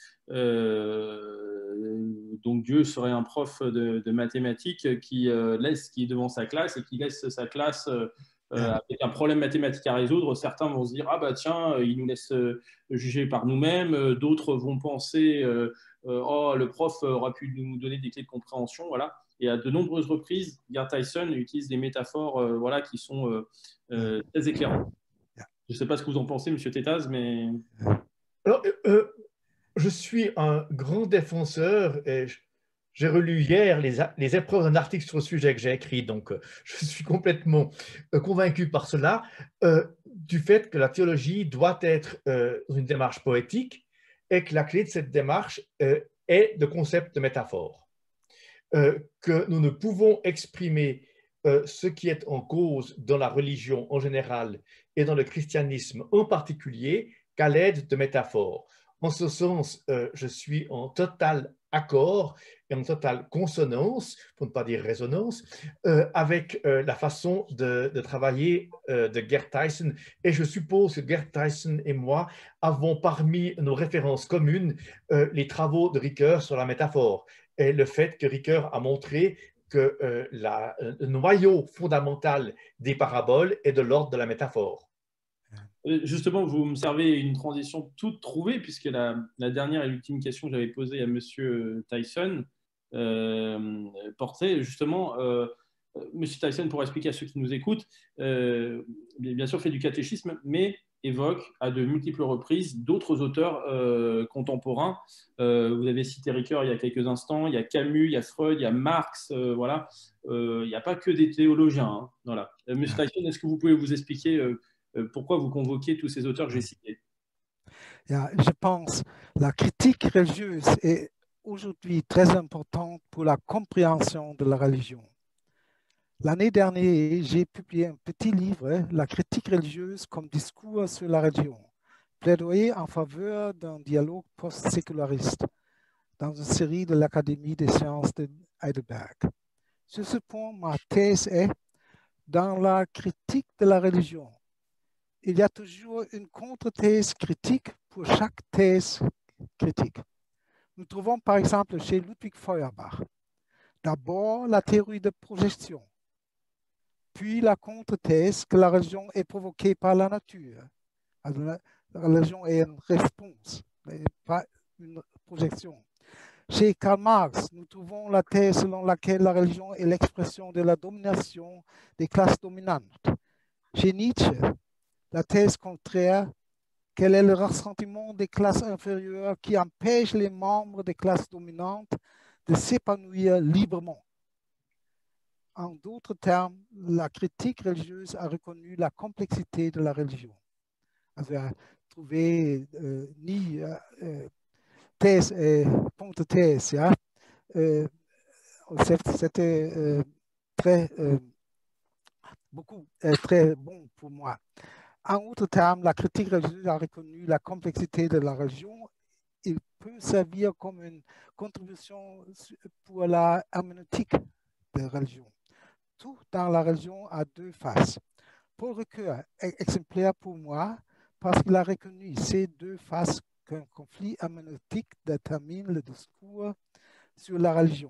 [SPEAKER 2] donc Dieu serait un prof de mathématiques qui est devant sa classe et qui laisse sa classe avec un problème mathématique à résoudre. Certains vont se dire ah bah tiens, il nous laisse juger par nous-mêmes. D'autres vont penser oh le prof aurait pu nous donner des clés de compréhension, voilà. Et à de nombreuses reprises, Gerd Tyson utilise des métaphores voilà, qui sont très éclairantes. Je ne sais pas ce que vous en pensez, M. Tétaz, mais...
[SPEAKER 4] Alors, je suis un grand défenseur et j'ai relu hier les épreuves d'un article sur le sujet que j'ai écrit, donc je suis complètement convaincu par cela, du fait que la théologie doit être dans une démarche poétique et que la clé de cette démarche est le concept de métaphore. Que nous ne pouvons exprimer ce qui est en cause dans la religion en général et dans le christianisme en particulier qu'à l'aide de métaphores. En ce sens, je suis en total accord et en totale consonance, pour ne pas dire résonance, avec la façon de travailler de Gerd Tyson. Et je suppose que Gerd Tyson et moi avons parmi nos références communes les travaux de Ricoeur sur la métaphore et le fait que Ricoeur a montré que le noyau fondamental des paraboles est de l'ordre de la métaphore.
[SPEAKER 2] Justement, vous me servez une transition toute trouvée, puisque la dernière et l'ultime question que j'avais posée à M. Tyson portait justement, M. Tyson, pour expliquer à ceux qui nous écoutent, bien sûr fait du catéchisme, mais évoque à de multiples reprises d'autres auteurs contemporains. Vous avez cité Ricoeur il y a quelques instants, il y a Camus, il y a Freud, il y a Marx, voilà. Il n'y a pas que des théologiens. Hein, voilà. M. Tyson, est-ce que vous pouvez vous expliquer pourquoi vous convoquez tous ces auteurs que j'ai cités?
[SPEAKER 3] Je pense que la critique religieuse est aujourd'hui très importante pour la compréhension de la religion. L'année dernière, j'ai publié un petit livre, La critique religieuse comme discours sur la religion, plaidoyer en faveur d'un dialogue post-séculariste dans une série de l'Académie des sciences de Heidelberg. Sur ce point, ma thèse est, dans la critique de la religion, il y a toujours une contre-thèse critique pour chaque thèse critique. Nous trouvons par exemple chez Ludwig Feuerbach, d'abord la théorie de projection, puis la contre-thèse que la religion est provoquée par la nature. Alors, la religion est une réponse, mais pas une projection. Chez Karl Marx, nous trouvons la thèse selon laquelle la religion est l'expression de la domination des classes dominantes. Chez Nietzsche, la thèse contraire, quel est le ressentiment des classes inférieures qui empêche les membres des classes dominantes de s'épanouir librement. En d'autres termes, la critique religieuse a reconnu la complexité de la religion. Elle a trouvé ni thèse et contre-thèse. Ja? C'était très bon pour moi. En d'autres termes, la critique religieuse a reconnu la complexité de la religion. Il peut servir comme une contribution pour la herméneutique de la religion. Tout dans la religion a deux faces. Paul Ricoeur est exemplaire pour moi parce qu'il a reconnu ces deux faces qu'un conflit herméneutique détermine le discours sur la religion.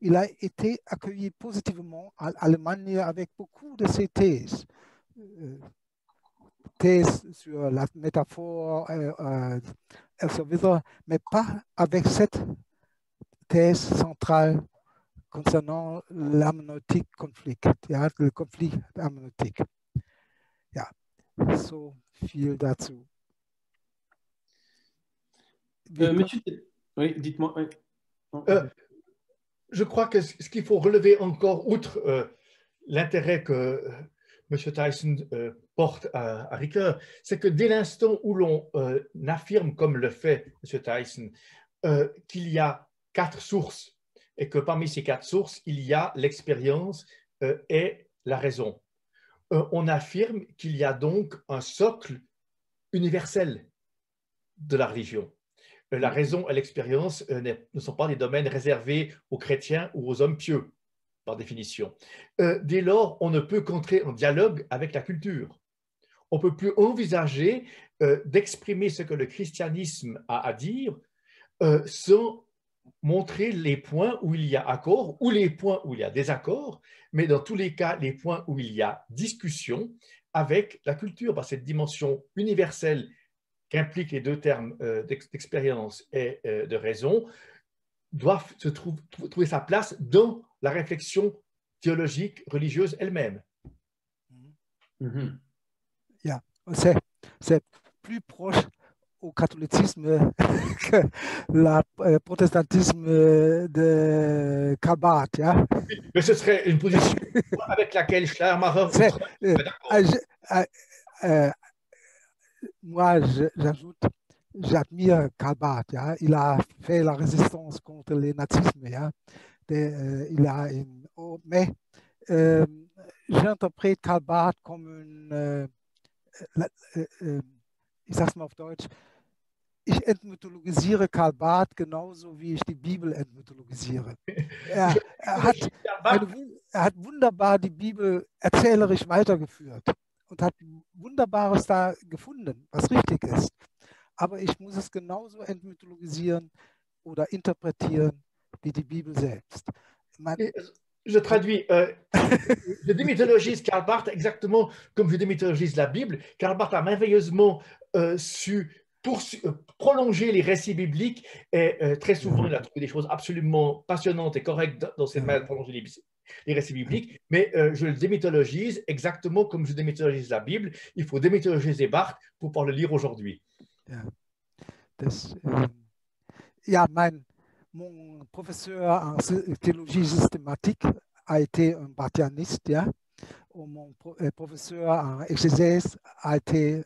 [SPEAKER 3] Il a été accueilli positivement en Allemagne avec beaucoup de ses thèses. Thèses sur la métaphore, mais pas avec cette thèse centrale concernant l'herméneutique conflit, ja, le conflit herméneutique. Ja, so viel dazu.
[SPEAKER 2] Monsieur, oui, dites-moi. Oui.
[SPEAKER 4] Je crois que ce qu'il faut relever encore, outre l'intérêt que M. Tyson porte à Ricoeur, c'est que dès l'instant où l'on affirme, comme le fait M. Tyson, qu'il y a 4 sources, et que parmi ces 4 sources, il y a l'expérience et la raison. On affirme qu'il y a donc un socle universel de la religion. La raison et l'expérience ne sont pas des domaines réservés aux chrétiens ou aux hommes pieux, par définition. Dès lors, on ne peut qu'entrer en dialogue avec la culture. On ne peut plus envisager d'exprimer ce que le christianisme a à dire sans montrer les points où il y a accord ou les points où il y a désaccord, mais dans tous les cas, les points où il y a discussion avec la culture, par cette dimension universelle qu'impliquent les deux termes d'expérience et de raison, doivent trouver sa place dans la réflexion théologique, religieuse elle-même.
[SPEAKER 3] Yeah. C'est plus proche au catholicisme que le protestantisme de Karl Barth. Ja?
[SPEAKER 4] Mais ce serait une position avec laquelle Schleiermacher
[SPEAKER 3] moi, j'ajoute, j'admire Karl Barth. Ja? Il a fait la résistance contre le nazisme. Ja? Mais j'interprète Karl Barth comme une... ich sage es mal auf Deutsch, ich entmythologisiere Karl Barth genauso wie ich die Bibel entmythologisiere. Er hat wunderbar die Bibel erzählerisch weitergeführt und hat Wunderbares da gefunden, was richtig ist. Aber ich muss es genauso entmythologisieren oder interpretieren wie die Bibel selbst.
[SPEAKER 4] Je traduis, je démythologise Karl Barth exactement comme je démythologise la Bible. Karl Barth a merveilleusement su prolonger les récits bibliques et très souvent il a trouvé des choses absolument passionnantes et correctes dans cette manière de prolonger les récits bibliques, mais je le démythologise exactement comme je démythologise la Bible. Il faut démythologiser Barth pour pouvoir le lire aujourd'hui.
[SPEAKER 3] Mon professeur en théologie systématique a été un barthianiste, ja? Mon professeur en exégèse a été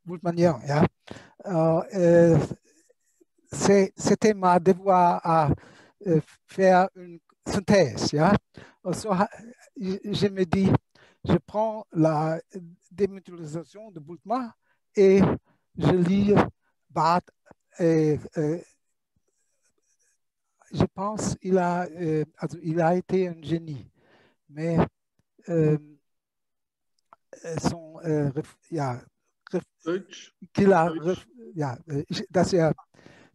[SPEAKER 3] Bultmannien. Ja? C'était ma devoir à faire une synthèse. Ja? Je me dis, je prends la démythologisation de Bultmann et je lis Barth. Je pense qu'il a été un génie, mais dass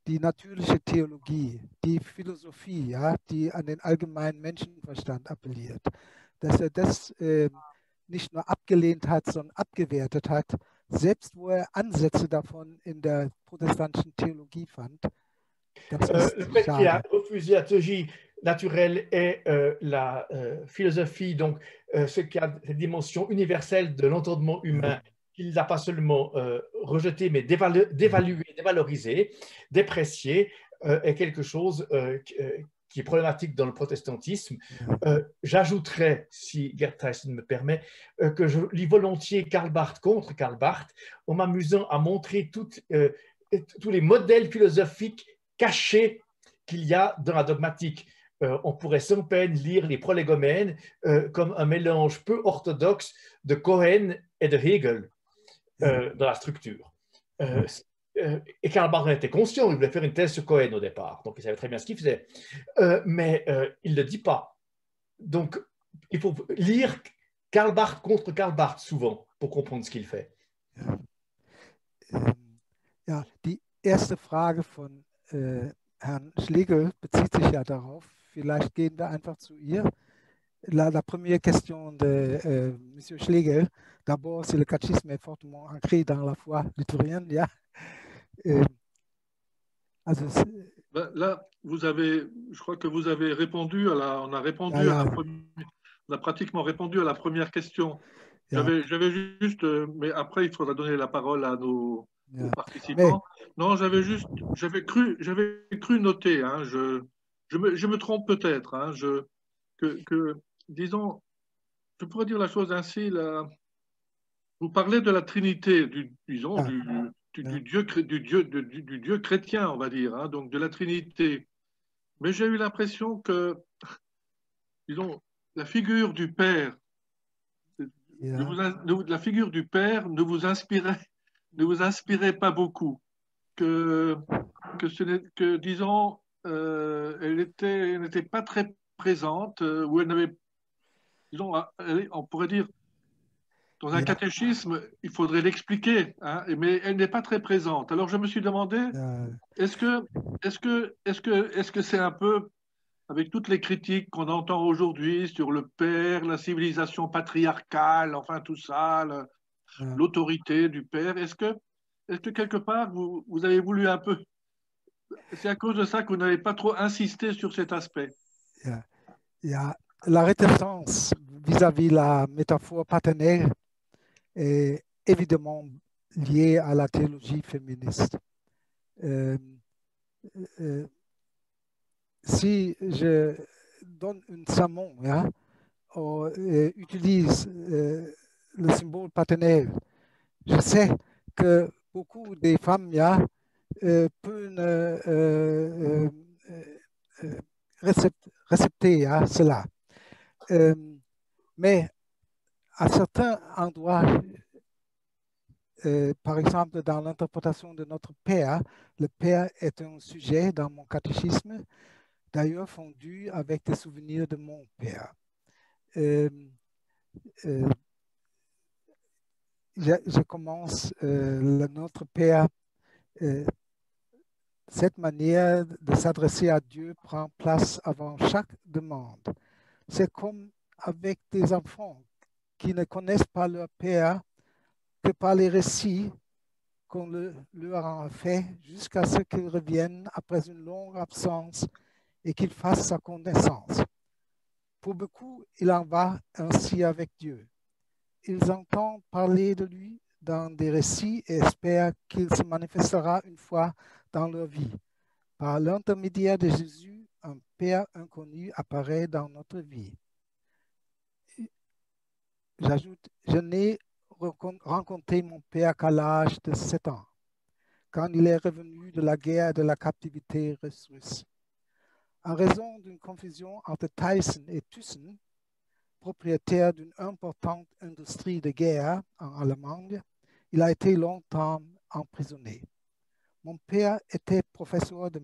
[SPEAKER 3] die natürliche Theologie, die Philosophie, ja, die an den allgemeinen Menschenverstand appelliert, dass er das nicht nur abgelehnt hat, sondern abgewertet hat, selbst wo er Ansätze davon in der protestantischen Theologie fand. Das ist
[SPEAKER 4] Le fait qu'il a
[SPEAKER 3] schade.
[SPEAKER 4] refusé la théologie naturelle et la philosophie, donc ce qui a cette dimension universelle de l'entendement humain, qu'il n'a pas seulement rejeté, mais dévalué, dévalorisé, déprécié, est quelque chose qui est problématique dans le protestantisme. J'ajouterais, si Gerd Theissen me permet, que je lis volontiers Karl Barth contre Karl Barth, en m'amusant à montrer tous les modèles philosophiques cachés qu'il y a dans la dogmatique. On pourrait sans peine lire les prolégomènes comme un mélange peu orthodoxe de Cohen et de Hegel dans la structure. Et Karl Barth en était conscient, il voulait faire une thèse sur Cohen au départ, donc il savait très bien ce qu'il faisait, mais il ne le dit pas. Donc il faut lire Karl Barth contre Karl Barth souvent pour comprendre ce qu'il fait.
[SPEAKER 3] Ja, die erste Frage von Herrn Schlegel bezieht sich ja darauf. Vielleicht gehen wir einfach zu ihr. La première question de M. Schlegel, d'abord, si le catéchisme est fortement ancré dans la foi luthérienne, ja.
[SPEAKER 5] Là, je crois que vous avez répondu on a pratiquement répondu à la première question. J'avais juste, mais après il faudra donner la parole à nos participants. Non, j'avais cru noter, hein, je me trompe peut-être, hein, disons, je pourrais dire la chose ainsi, vous parlez de la Trinité, du Dieu chrétien, on va dire, hein, donc de la Trinité. Mais j'ai eu l'impression que, disons, la figure du Père, la figure du Père ne vous inspirait pas beaucoup, disons, elle n'était pas très présente, ou elle n'avait, disons, on pourrait dire, dans un catéchisme, il faudrait l'expliquer, hein, mais elle n'est pas très présente. Alors je me suis demandé, est-ce que c'est un peu, avec toutes les critiques qu'on entend aujourd'hui sur le Père, la civilisation patriarcale, enfin tout ça, l'autorité du Père, est-ce que quelque part vous avez voulu un peu, c'est à cause de ça que vous n'avez pas trop insisté sur cet aspect?
[SPEAKER 3] La réticence vis-à-vis la métaphore paternelle est évidemment liée à la théologie féministe. Si je donne un sermon, ou utilise le symbole paternel, je sais que beaucoup de femmes peuvent récepter cela. Mais à certains endroits, par exemple dans l'interprétation de notre Père, le Père est un sujet dans mon catéchisme, d'ailleurs fondu avec des souvenirs de mon Père. Je commence notre Père. Cette manière de s'adresser à Dieu prend place avant chaque demande. C'est comme avec des enfants qui ne connaissent pas leur Père que par les récits qu'on leur a fait jusqu'à ce qu'ils reviennent après une longue absence et qu'ils fassent sa connaissance. Pour beaucoup, il en va ainsi avec Dieu. Ils entendent parler de lui dans des récits et espèrent qu'il se manifestera une fois dans leur vie. Par l'intermédiaire de Jésus, un Père inconnu apparaît dans notre vie. J'ajoute, je n'ai rencontré mon Père qu'à l'âge de 7 ans, quand il est revenu de la guerre de la captivité russe. En raison d'une confusion entre Theissen et Thyssen, propriétaire d'une importante industrie de guerre en Allemagne, il a été longtemps emprisonné. Mon père était professeur de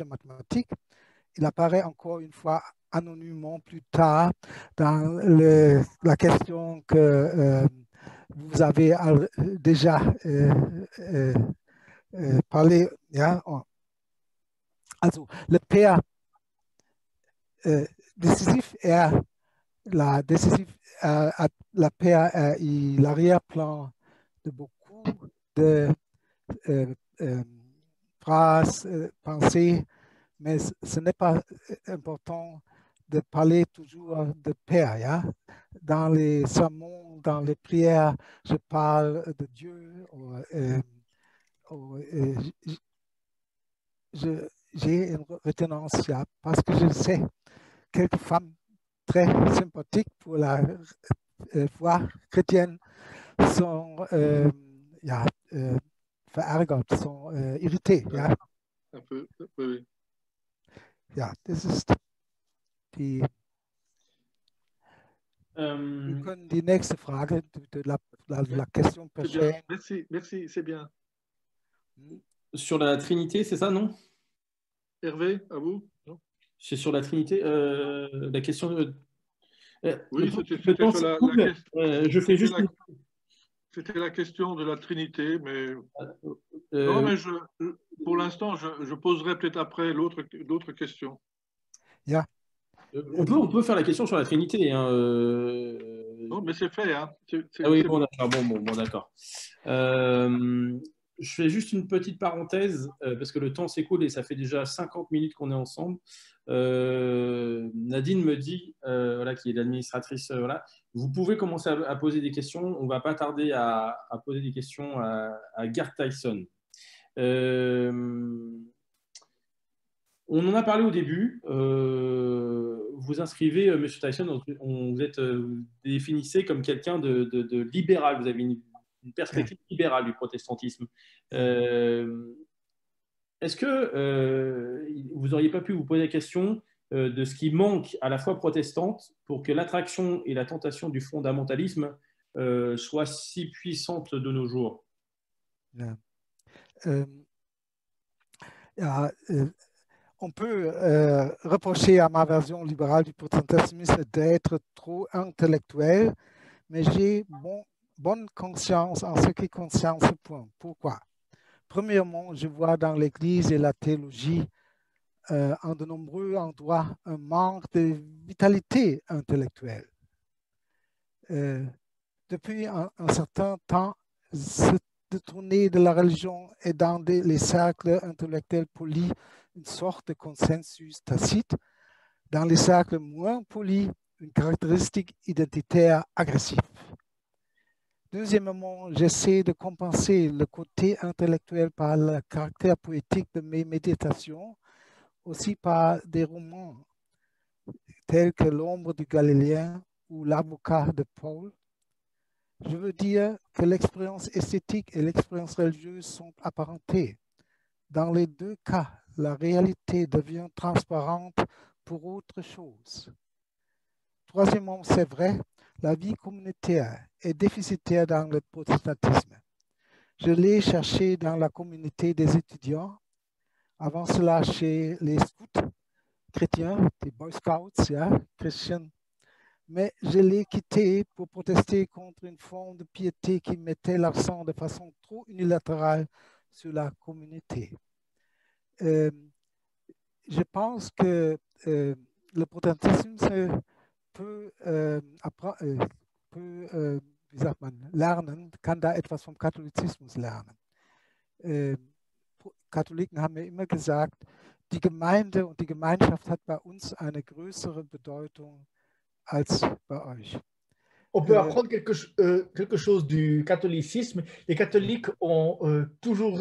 [SPEAKER 3] mathématiques. Il apparaît encore une fois anonymement plus tard dans la question que vous avez déjà parler, ja, also le père décisif est la paix est l'arrière-plan de beaucoup de phrases, pensées, mais ce n'est pas important de parler toujours de paix. Ja? Dans les sermons, dans les prières, je parle de Dieu. J'ai une rétenance, ja, parce que je sais quelques femmes très sympathiques pour la foi chrétienne sont ja, verärgert, sont irritiert. Ja.
[SPEAKER 5] Un peu, oui.
[SPEAKER 3] Ja, das ist die. Wir können die nächste Frage, la question
[SPEAKER 5] bien. Merci, c'est bien.
[SPEAKER 2] Sur la Trinité, c'est ça, non?
[SPEAKER 5] Hervé, à vous?
[SPEAKER 2] C'est sur la Trinité. La question.
[SPEAKER 5] Oui, c'était sur la question.
[SPEAKER 2] Je fais juste.
[SPEAKER 5] C'était la question de la Trinité, mais non, mais pour l'instant, je poserai peut-être après d'autres questions.
[SPEAKER 3] Yeah.
[SPEAKER 2] On peut faire la question sur la Trinité. Hein,
[SPEAKER 5] Non, mais c'est fait. Hein.
[SPEAKER 2] Ah oui, bon, d'accord. Je fais juste une petite parenthèse parce que le temps s'écoule et ça fait déjà 50 minutes qu'on est ensemble. Nadine me dit, voilà, qui est l'administratrice, voilà, vous pouvez commencer à poser des questions. On ne va pas tarder à poser des questions à Gerd Tyson. On en a parlé au début. Vous inscrivez, M. Tyson, vous êtes définissez comme quelqu'un de libéral. Vous avez une perspective libérale du protestantisme. Est-ce que vous n'auriez pas pu vous poser la question de ce qui manque à la foi protestante pour que l'attraction et la tentation du fondamentalisme soient si puissantes de nos jours?
[SPEAKER 3] On peut reprocher à ma version libérale du protestantisme d'être trop intellectuel, mais j'ai bonne conscience en ce qui concerne ce point. Pourquoi? Premièrement, je vois dans l'Église et la théologie en de nombreux endroits un manque de vitalité intellectuelle. Depuis un certain temps, se détourner de la religion et dans les cercles intellectuels polis une sorte de consensus tacite. Dans les cercles moins polis, une caractéristique identitaire agressive. Deuxièmement, j'essaie de compenser le côté intellectuel par le caractère poétique de mes méditations, aussi par des romans tels que L'ombre du Galiléen ou L'avocat de Paul. Je veux dire que l'expérience esthétique et l'expérience religieuse sont apparentées. Dans les deux cas, la réalité devient transparente pour autre chose. Troisièmement, c'est vrai, la vie communautaire est déficitaire dans le protestantisme. Je l'ai cherché dans la communauté des étudiants, avant cela chez les scouts chrétiens, les Boy Scouts, Christian, mais je l'ai quitté pour protester contre une forme de piété qui mettait l'accent de façon trop unilatérale sur la communauté. Je pense que le protestantisme peut wie sagt man, lernen, kann da etwas vom Katholizismus lernen. Katholiken haben mir immer gesagt, die Gemeinde und die Gemeinschaft hat bei uns eine größere Bedeutung als bei euch.
[SPEAKER 4] On peut apprendre quelque chose du catholicisme. Les catholiques ont toujours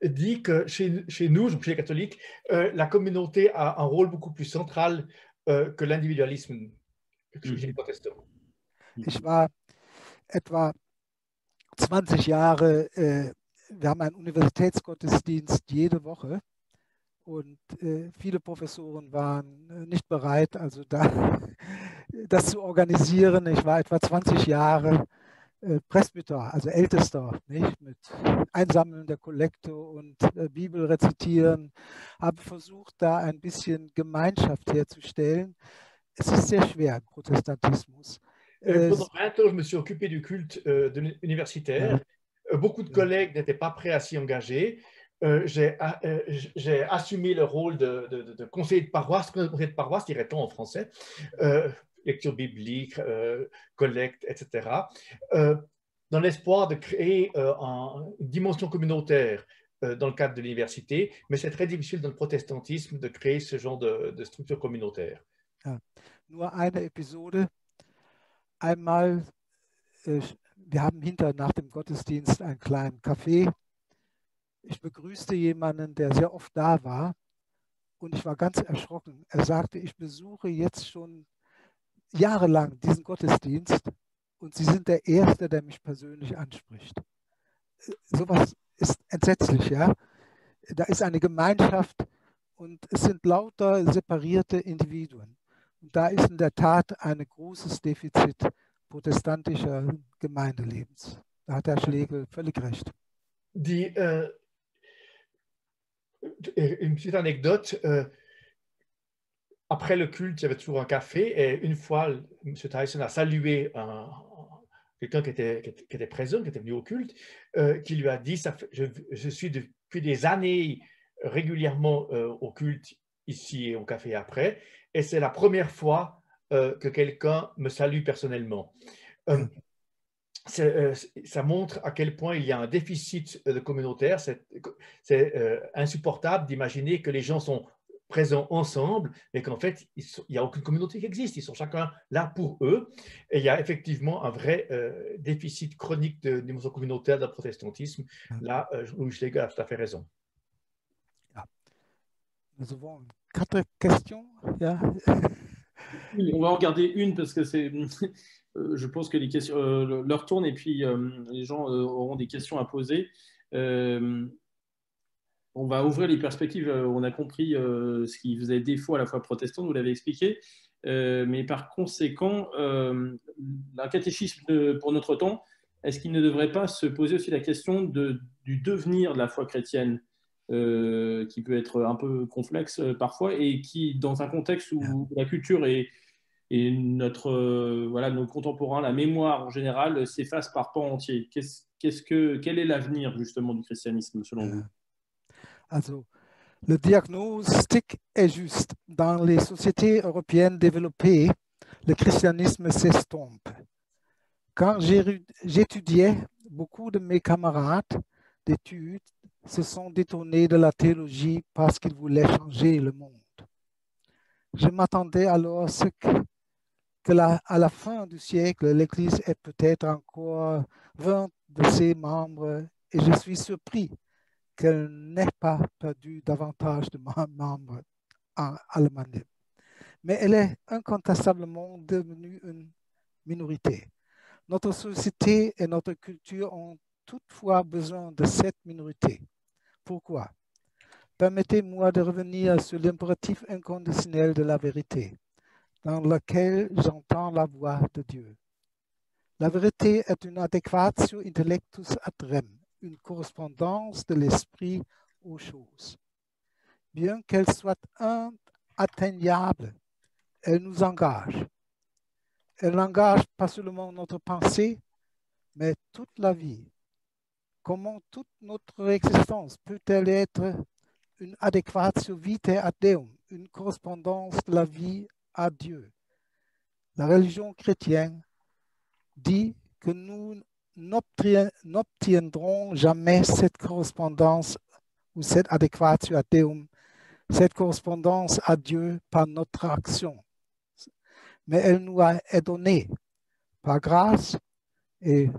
[SPEAKER 4] dit que chez nous, chez les catholiques, la communauté a un rôle beaucoup plus central que l'individualisme chez les protestants.
[SPEAKER 3] Ich war etwa 20 Jahre, wir haben einen Universitätsgottesdienst jede Woche und viele Professoren waren nicht bereit, also das zu organisieren. Ich war etwa 20 Jahre Presbyter, also Ältester, nicht? Mit Einsammeln der Kollekte und Bibel rezitieren, habe versucht, da ein bisschen Gemeinschaft herzustellen. Es ist sehr schwer im Protestantismus.
[SPEAKER 4] Pendant 20 ans, je me suis occupé du culte universitaire. Beaucoup de collègues n'étaient pas prêts à s'y engager. J'ai assumé le rôle de conseiller de paroisse. Conseiller de paroisse, dirait-on en français, lecture biblique, collecte, etc. Dans l'espoir de créer une dimension communautaire dans le cadre de l'université, mais c'est très difficile dans le protestantisme de créer ce genre de structure communautaire.
[SPEAKER 3] Nur eine Episode. Einmal, wir haben nach dem Gottesdienst einen kleinen Café. Ich begrüßte jemanden, der sehr oft da war, und ich war ganz erschrocken. Er sagte, ich besuche jetzt schon jahrelang diesen Gottesdienst und Sie sind der Erste, der mich persönlich anspricht. Sowas ist entsetzlich, ja. Da ist eine Gemeinschaft und es sind lauter separierte Individuen. Und da ist in der Tat ein großes Defizit protestantischer Gemeindelebens. Da hat Herr Schlegel völlig recht.
[SPEAKER 4] Une petite anecdote, après le culte, il y avait toujours un café et une fois, M. Tyson a salué quelqu'un qui était présent, qui était venu au culte, qui lui a dit, je suis depuis des années régulièrement au culte ici et au café après, et c'est la première fois que quelqu'un me salue personnellement. Ça montre à quel point il y a un déficit de communautaire. C'est insupportable d'imaginer que les gens sont présents ensemble, mais qu'en fait, il n'y a aucune communauté qui existe. Ils sont chacun là pour eux. Et il y a effectivement un vrai déficit chronique de dimension communautaire dans le protestantisme. Là, Louis Schlegel a tout à fait raison.
[SPEAKER 3] Nous avons 4 questions.
[SPEAKER 2] On va en garder une parce que c'est... je pense que les questions, leur tourne et puis les gens auront des questions à poser. On va ouvrir les perspectives. On a compris ce qui faisait défaut à la fois protestant, vous l'avez expliqué. Mais par conséquent, un catéchisme pour notre temps, est-ce qu'il ne devrait pas se poser aussi la question du devenir de la foi chrétienne, qui peut être un peu complexe parfois et qui, dans un contexte où la culture et nos contemporains, la mémoire en général, s'efface par pans entiers. Quel est l'avenir justement du christianisme selon vous?
[SPEAKER 3] Also, le diagnostic est juste. Dans les sociétés européennes développées, le christianisme s'estompe. Quand j'étudiais, beaucoup de mes camarades d'études se sont détournés de la théologie parce qu'ils voulaient changer le monde. Je m'attendais alors à la fin du siècle, l'Église est peut-être encore 20 de ses membres et je suis surpris qu'elle n'ait pas perdu davantage de membres en Allemagne. Mais elle est incontestablement devenue une minorité. Notre société et notre culture ont toutefois besoin de cette minorité. Pourquoi? Permettez-moi de revenir sur l'impératif inconditionnel de la vérité, dans lequel j'entends la voix de Dieu. La vérité est une adequatio intellectus ad rem, une correspondance de l'esprit aux choses. Bien qu'elle soit inatteignable, elle nous engage. Elle n'engage pas seulement notre pensée, mais toute la vie. Comment toute notre existence peut-elle être une adequatio vitae ad Deum, une correspondance de la vie à Dieu? La religion chrétienne dit que nous n'obtiendrons jamais cette correspondance ou cette adéquatio ad Deum, cette correspondance à Dieu par notre action. Mais elle nous est donnée par grâce et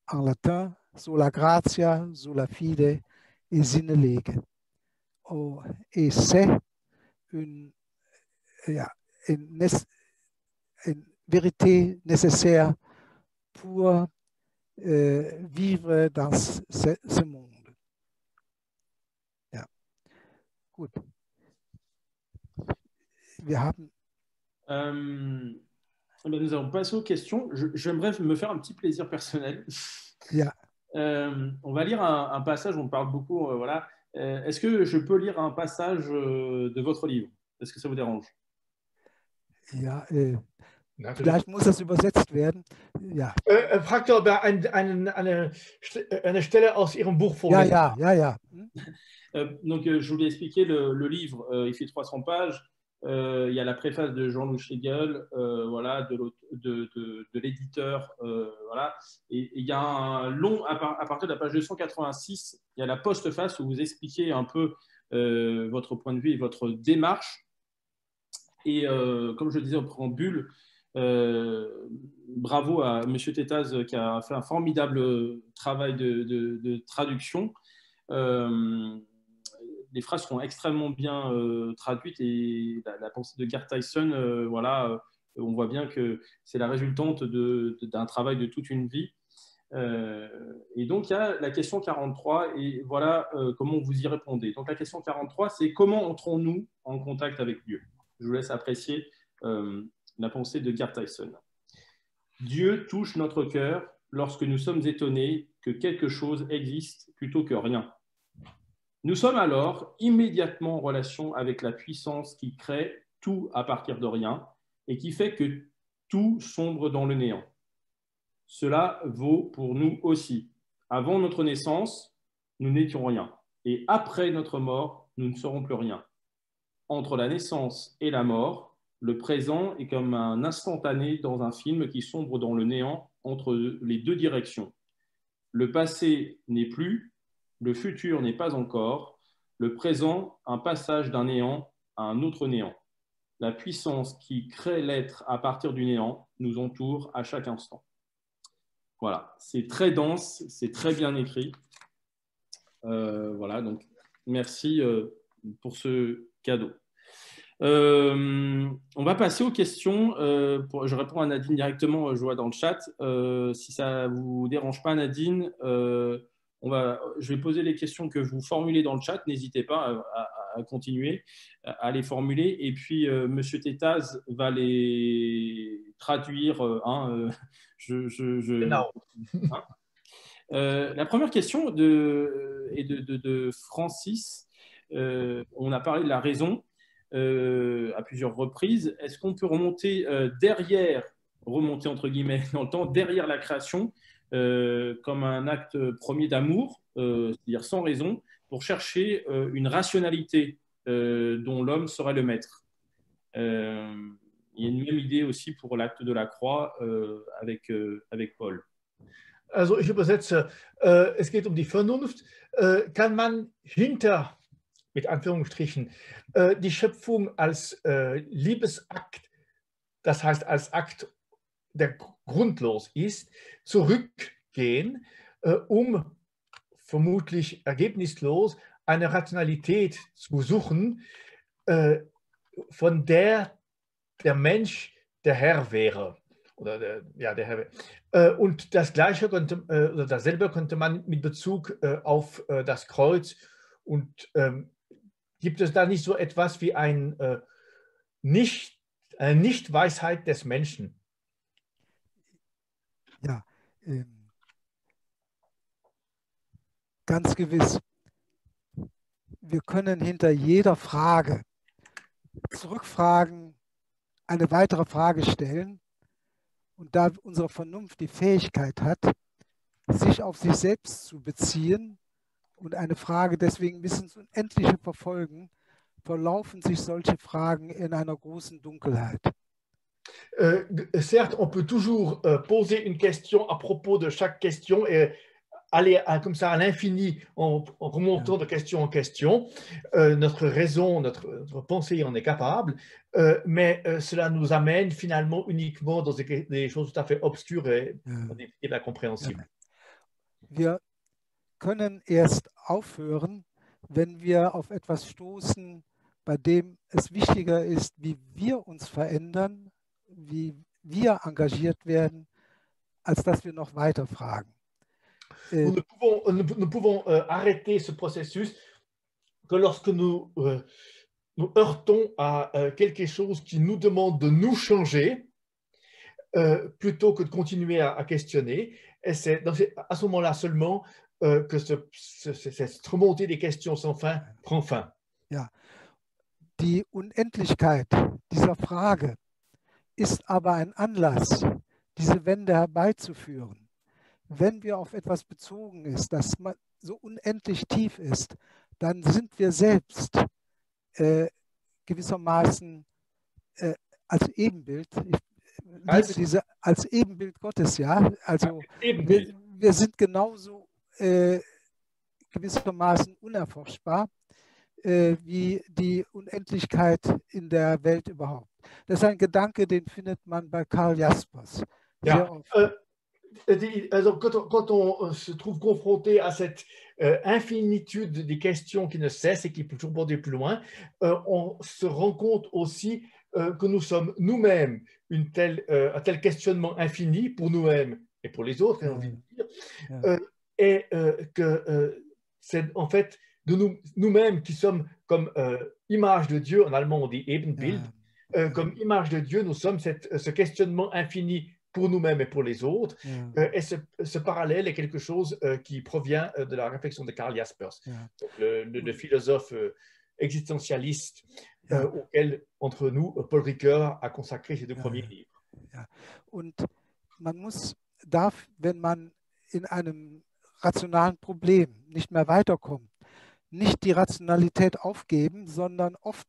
[SPEAKER 3] en latin, sola gratia, sola fide et sine lege. Et c'est une vérité nécessaire pour vivre dans ce monde. Ja. Gut. Wir haben
[SPEAKER 2] nous allons passer aux questions. J'aimerais me faire un petit plaisir personnel.
[SPEAKER 3] Ja.
[SPEAKER 2] On va lire un passage, on parle beaucoup. Voilà. Est-ce que je peux lire un passage de votre livre? Est-ce que ça vous dérange?
[SPEAKER 3] Ja, Vielleicht muss das übersetzt werden. Ja.
[SPEAKER 4] Fragt ob eine Stelle aus Ihrem Buch vorlesen.
[SPEAKER 3] Ja.
[SPEAKER 2] Donc, je voulais expliquer le livre. Il fait 300 pages. Il y a la préface de Jean-Louis Schlegel, voilà, de l'éditeur, voilà. Et il y a un long, à partir de la page 286, il y a la postface où vous expliquez un peu votre point de vue et votre démarche. Et comme je le disais au préambule, bravo à M. Tétaz qui a fait un formidable travail de traduction. Les phrases sont extrêmement bien traduites et la pensée de Gerd Theissen, voilà, on voit bien que c'est la résultante d'un travail de toute une vie. Et donc, il y a la question 43 et voilà comment vous y répondez. Donc, la question 43, c'est comment entrons-nous en contact avec Dieu? Je vous laisse apprécier la pensée de Gerd Theissen. Dieu touche notre cœur lorsque nous sommes étonnés que quelque chose existe plutôt que rien. Nous sommes alors immédiatement en relation avec la puissance qui crée tout à partir de rien et qui fait que tout sombre dans le néant. Cela vaut pour nous aussi. Avant notre naissance, nous n'étions rien. Et après notre mort, nous ne serons plus rien. Entre la naissance et la mort, le présent est comme un instantané dans un film qui sombre dans le néant entre les deux directions. Le passé n'est plus, le futur n'est pas encore, le présent, un passage d'un néant à un autre néant. La puissance qui crée l'être à partir du néant nous entoure à chaque instant. Voilà, c'est très dense, c'est très bien écrit. Voilà, donc merci pour ce cadeau. On va passer aux questions. Je réponds à Nadine directement, je vois dans le chat. Si ça ne vous dérange pas, Nadine, je vais poser les questions que vous formulez dans le chat. N'hésitez pas à continuer à les formuler. Et puis, M. Tétaz va les traduire. La première question est de Francis. On a parlé de la raison à plusieurs reprises. Est-ce qu'on peut remonter remonter entre guillemets dans le temps, derrière la création, comme un acte premier d'amour, c'est-à-dire sans raison, pour chercher une rationalité dont l'homme serait le maître. Il y a une même idée aussi pour l'acte de la croix avec Paul.
[SPEAKER 4] Also ich übersetze, es geht die Vernunft. Kann man hinter, mit Anführungsstrichen, die Schöpfung als Liebesakt, das heißt als Akt, der grundlos ist, zurückgehen, vermutlich ergebnislos eine Rationalität zu suchen, von der Mensch der Herr wäre. Oder der Herr wäre. Und das Gleiche oder dasselbe könnte man mit Bezug auf das Kreuz und gibt es da nicht so etwas wie eine Nichtweisheit des Menschen?
[SPEAKER 3] Ja, ganz gewiss. Wir können hinter jeder Frage zurückfragen, eine weitere Frage stellen. Und da unsere Vernunft die Fähigkeit hat, sich auf sich selbst zu beziehen und eine Frage deswegen bis ins Unendliche verfolgen, verlaufen sich solche Fragen in einer großen Dunkelheit.
[SPEAKER 4] Certes, on peut toujours poser une question à propos de chaque question et aller comme ça à l'infini en remontant de question en question. Notre raison, notre pensée en est capable, mais cela nous amène finalement uniquement dans des choses tout à fait obscures et incompréhensibles.
[SPEAKER 3] Wir können erst aufhören, wenn wir auf etwas stoßen, bei dem es wichtiger ist, wie wir uns verändern, wie wir engagiert werden, als dass wir noch weiter fragen.
[SPEAKER 4] Nous pouvons arrêter ce processus que lorsque nous heurtons à quelque chose qui nous demande de nous changer plutôt que de continuer à questionner. Et c'est à ce moment-là seulement que cette remontée des questions sans fin prend fin.
[SPEAKER 3] Ja. Die Unendlichkeit dieser Frage ist aber ein Anlass, diese Wende herbeizuführen. Wenn wir auf etwas bezogen ist, das so unendlich tief ist, dann sind wir selbst gewissermaßen als Ebenbild, ich liebe diese, als Ebenbild Gottes, ja, also wir sind genauso gewissermaßen unerforschbar wie die Unendlichkeit in der Welt überhaupt. Das ist ein Gedanke, den findet man bei Karl Jaspers sehr oft.
[SPEAKER 4] Alors, quand on se trouve confronté à cette infinitude des questions qui ne cessent et qui peut toujours porter plus loin, on se rend compte aussi que nous sommes nous-mêmes un tel questionnement infini pour nous-mêmes et pour les autres, j'ai envie de dire, et que c'est en fait de nous-mêmes qui sommes comme image de Dieu, en allemand on dit Ebenbild, comme image de Dieu, nous sommes ce questionnement infini pour nous-mêmes et pour les autres. Et ce parallèle est quelque chose qui provient de la réflexion de Karl Jaspers, donc le philosophe existentialiste auquel, entre nous, Paul Ricoeur a consacré ses deux premiers livres.
[SPEAKER 3] Und man darf, wenn man in einem rationalen Problem nicht mehr weiterkommt, nicht die Rationalität aufgeben, sondern oft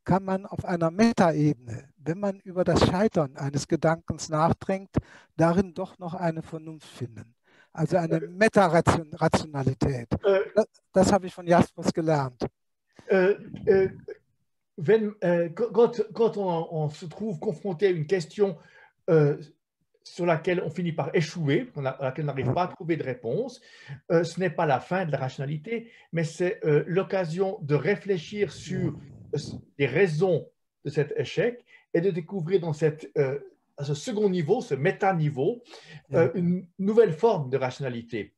[SPEAKER 3] kann man auf einer Metaebene, wenn man über das Scheitern eines Gedankens nachdenkt, darin doch noch eine Vernunft finden. Also eine Meta-Rationalität. Das habe ich von Jaspers gelernt.
[SPEAKER 4] Quand on se trouve confronté à une question sur laquelle on finit par échouer, à laquelle on n'arrive pas à trouver de réponse, ce n'est pas la fin de la rationalité, mais c'est l'occasion de réfléchir sur les raisons de cet échec et de découvrir dans à ce second niveau, ce méta-niveau, une nouvelle forme de rationalité.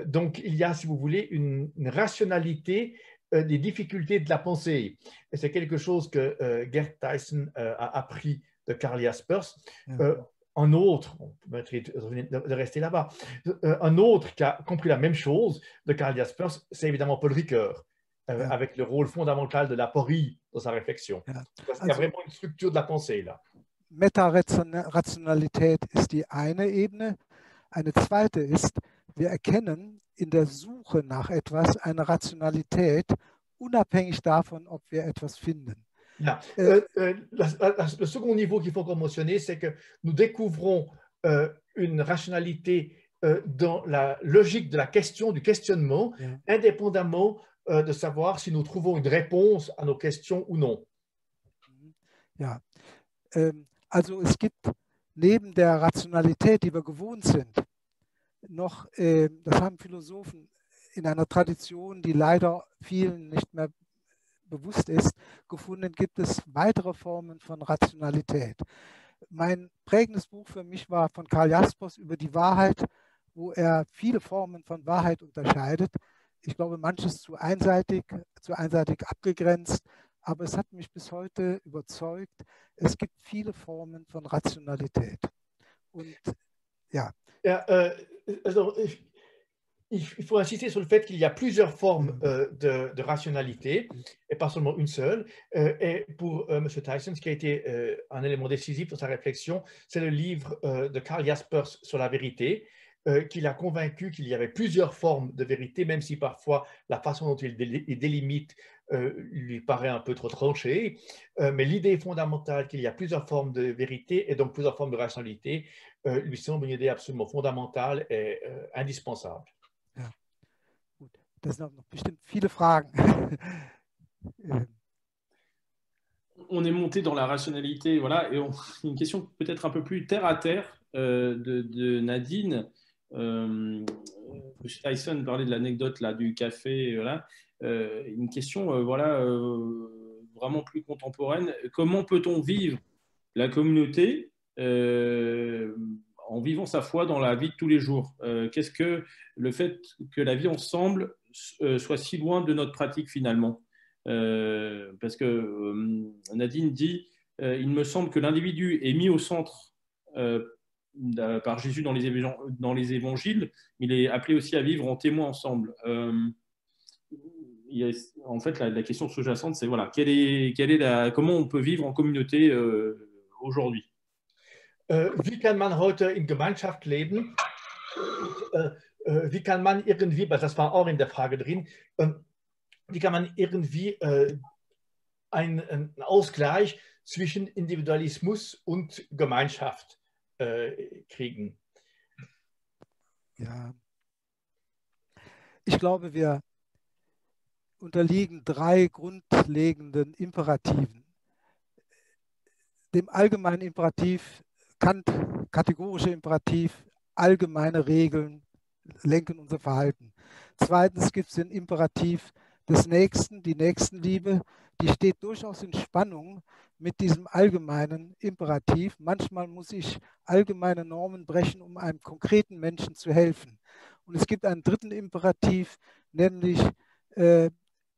[SPEAKER 4] Donc, il y a, si vous voulez, une rationalité des difficultés de la pensée. Et c'est quelque chose que Gerd Theissen a appris de Karl Jaspers. Un autre, on peut de rester là-bas, un autre qui a compris la même chose de Karl Jaspers, c'est évidemment Paul Ricoeur, avec le rôle fondamental de l'aporie dans sa réflexion. Parce qu'il y a vraiment une structure de la pensée là.
[SPEAKER 3] Meta-Rationalität ist die eine Ebene. Eine zweite ist, wir erkennen in der Suche nach etwas eine Rationalität, unabhängig davon, ob wir etwas finden.
[SPEAKER 4] Yeah. Le second niveau qu'il faut encore mentionner, c'est que nous découvrons une rationalité dans la logique de la question, du questionnement, indépendamment de savoir si nous trouvons une réponse à nos questions ou non.
[SPEAKER 3] Ja, also es gibt neben der Rationalität, die wir gewohnt sind, noch, das haben Philosophen in einer Tradition, die leider vielen nicht mehr bewusst ist, gefunden, gibt es weitere Formen von Rationalität. Mein prägendes Buch für mich war von Karl Jaspers über die Wahrheit, wo er viele Formen von Wahrheit unterscheidet. Ich glaube, manches zu einseitig abgegrenzt, aber es hat mich bis heute überzeugt, es gibt viele Formen von Rationalität. Und ja.
[SPEAKER 4] Also, il faut insister sur le fait qu'il y a plusieurs formes de rationalité, et pas seulement une seule. Et pour M. Theissen, ce qui a été un élément décisif dans sa réflexion, c'est le livre de Karl Jaspers sur la vérité, qui l'a convaincu qu'il y avait plusieurs formes de vérité, même si parfois la façon dont il délimite lui paraît un peu trop tranchée. Mais l'idée fondamentale qu'il y a plusieurs formes de vérité et donc plusieurs formes de rationalité lui semble une idée absolument fondamentale et indispensable.
[SPEAKER 3] Ja, gut. Das sind noch bestimmt viele Fragen.
[SPEAKER 2] On est monté dans la rationalité, voilà, et une question peut-être un peu plus terre à terre de Nadine. M. Theissen parlait de l'anecdote là du café, voilà. Une question, voilà, vraiment plus contemporaine. Comment peut-on vivre la communauté en vivant sa foi dans la vie de tous les jours? Qu'est-ce que le fait que la vie ensemble soit si loin de notre pratique finalement? Parce que Nadine dit il me semble que l'individu est mis au centre par Jésus dans les évangiles, il est appelé aussi à vivre en témoin ensemble. En fait, la question sous-jacente, c'est voilà, comment on peut vivre en communauté aujourd'hui?
[SPEAKER 4] wie kann man heute in Gemeinschaft leben? Wie kann man irgendwie, das war auch in der Frage drin, wie kann man irgendwie einen Ausgleich zwischen Individualismus und Gemeinschaft kriegen?
[SPEAKER 3] Ja, ich glaube, wir unterliegen 3 grundlegenden Imperativen. Dem allgemeinen Imperativ, Kant, kategorische Imperativ, allgemeine Regeln lenken unser Verhalten. Zweitens gibt es den Imperativ des Nächsten, die Nächstenliebe, die steht durchaus in Spannung mit diesem allgemeinen Imperativ. Manchmal muss ich allgemeine Normen brechen, um einem konkreten Menschen zu helfen. Und es gibt einen dritten Imperativ, nämlich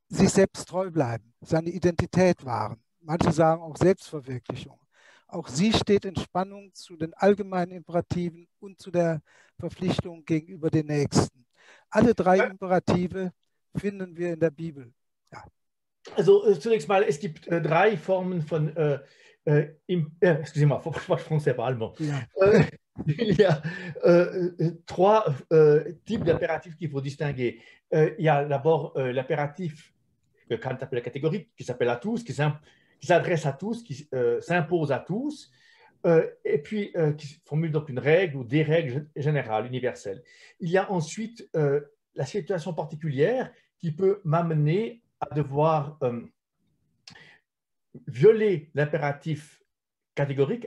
[SPEAKER 3] sich selbst treu bleiben, seine Identität wahren. Manche sagen auch Selbstverwirklichung. Auch sie steht in Spannung zu den allgemeinen Imperativen und zu der Verpflichtung gegenüber den Nächsten. Alle 3 Imperative finden wir in der Bibel. Ja.
[SPEAKER 4] Also zunächst mal, es gibt 3 Formen von, excusez-moi, je français pas allemand.
[SPEAKER 3] Ja.
[SPEAKER 4] Il y a 3 types d'impératifs qu'il faut distinguer. Il y a d'abord l'impératif que Kant appelle catégorique, qui s'appelle à tous, qui s'adresse à tous, qui s'impose à tous, et puis qui formule donc une règle ou des règles générales, universelles. Il y a ensuite la situation particulière qui peut m'amener à devoir violer l'impératif catégorique,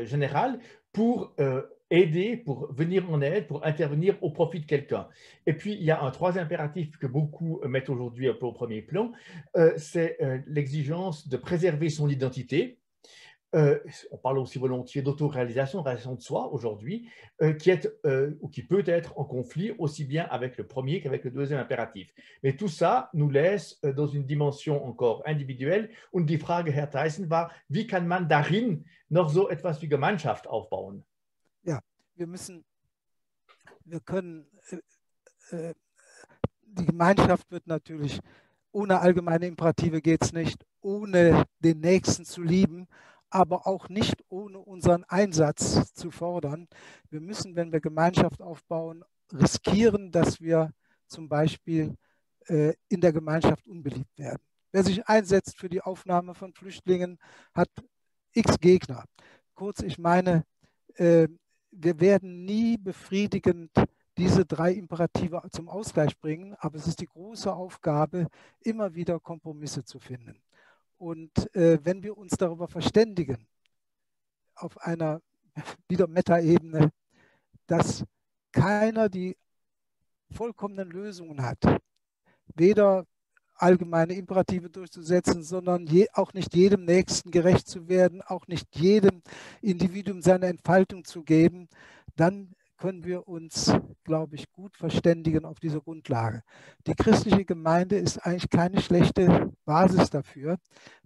[SPEAKER 4] général, pour aider, pour venir en aide, pour intervenir au profit de quelqu'un. Et puis, il y a un 3e impératif que beaucoup mettent aujourd'hui un peu au premier plan, c'est l'exigence de préserver son identité. On parle aussi volontiers d'autoréalisation, réalisation de soi aujourd'hui, qui est ou qui peut être en conflit aussi bien avec le premier qu'avec le 2e impératif. Mais tout ça nous laisse dans une dimension encore individuelle. Und die Frage, Herr Theissen, war, wie kann man darin noch so etwas wie Gemeinschaft aufbauen?
[SPEAKER 3] Ja, wir können, die Gemeinschaft wird natürlich, ohne allgemeine Imperative geht es nicht, ohne den Nächsten zu lieben, aber auch nicht ohne unseren Einsatz zu fordern. Wir müssen, wenn wir Gemeinschaft aufbauen, riskieren, dass wir zum Beispiel in der Gemeinschaft unbeliebt werden. Wer sich einsetzt für die Aufnahme von Flüchtlingen, hat x Gegner. Kurz, ich meine, wir werden nie befriedigend diese 3 Imperative zum Ausgleich bringen, aber es ist die große Aufgabe, immer wieder Kompromisse zu finden. Und wenn wir uns darüber verständigen, auf einer wieder Metaebene, dass keiner die vollkommenen Lösungen hat, weder allgemeine Imperative durchzusetzen, sondern auch nicht jedem Nächsten gerecht zu werden, auch nicht jedem Individuum seine Entfaltung zu geben, dann können wir uns, glaube ich, gut verständigen auf dieser Grundlage. Die christliche Gemeinde ist eigentlich keine schlechte Basis dafür,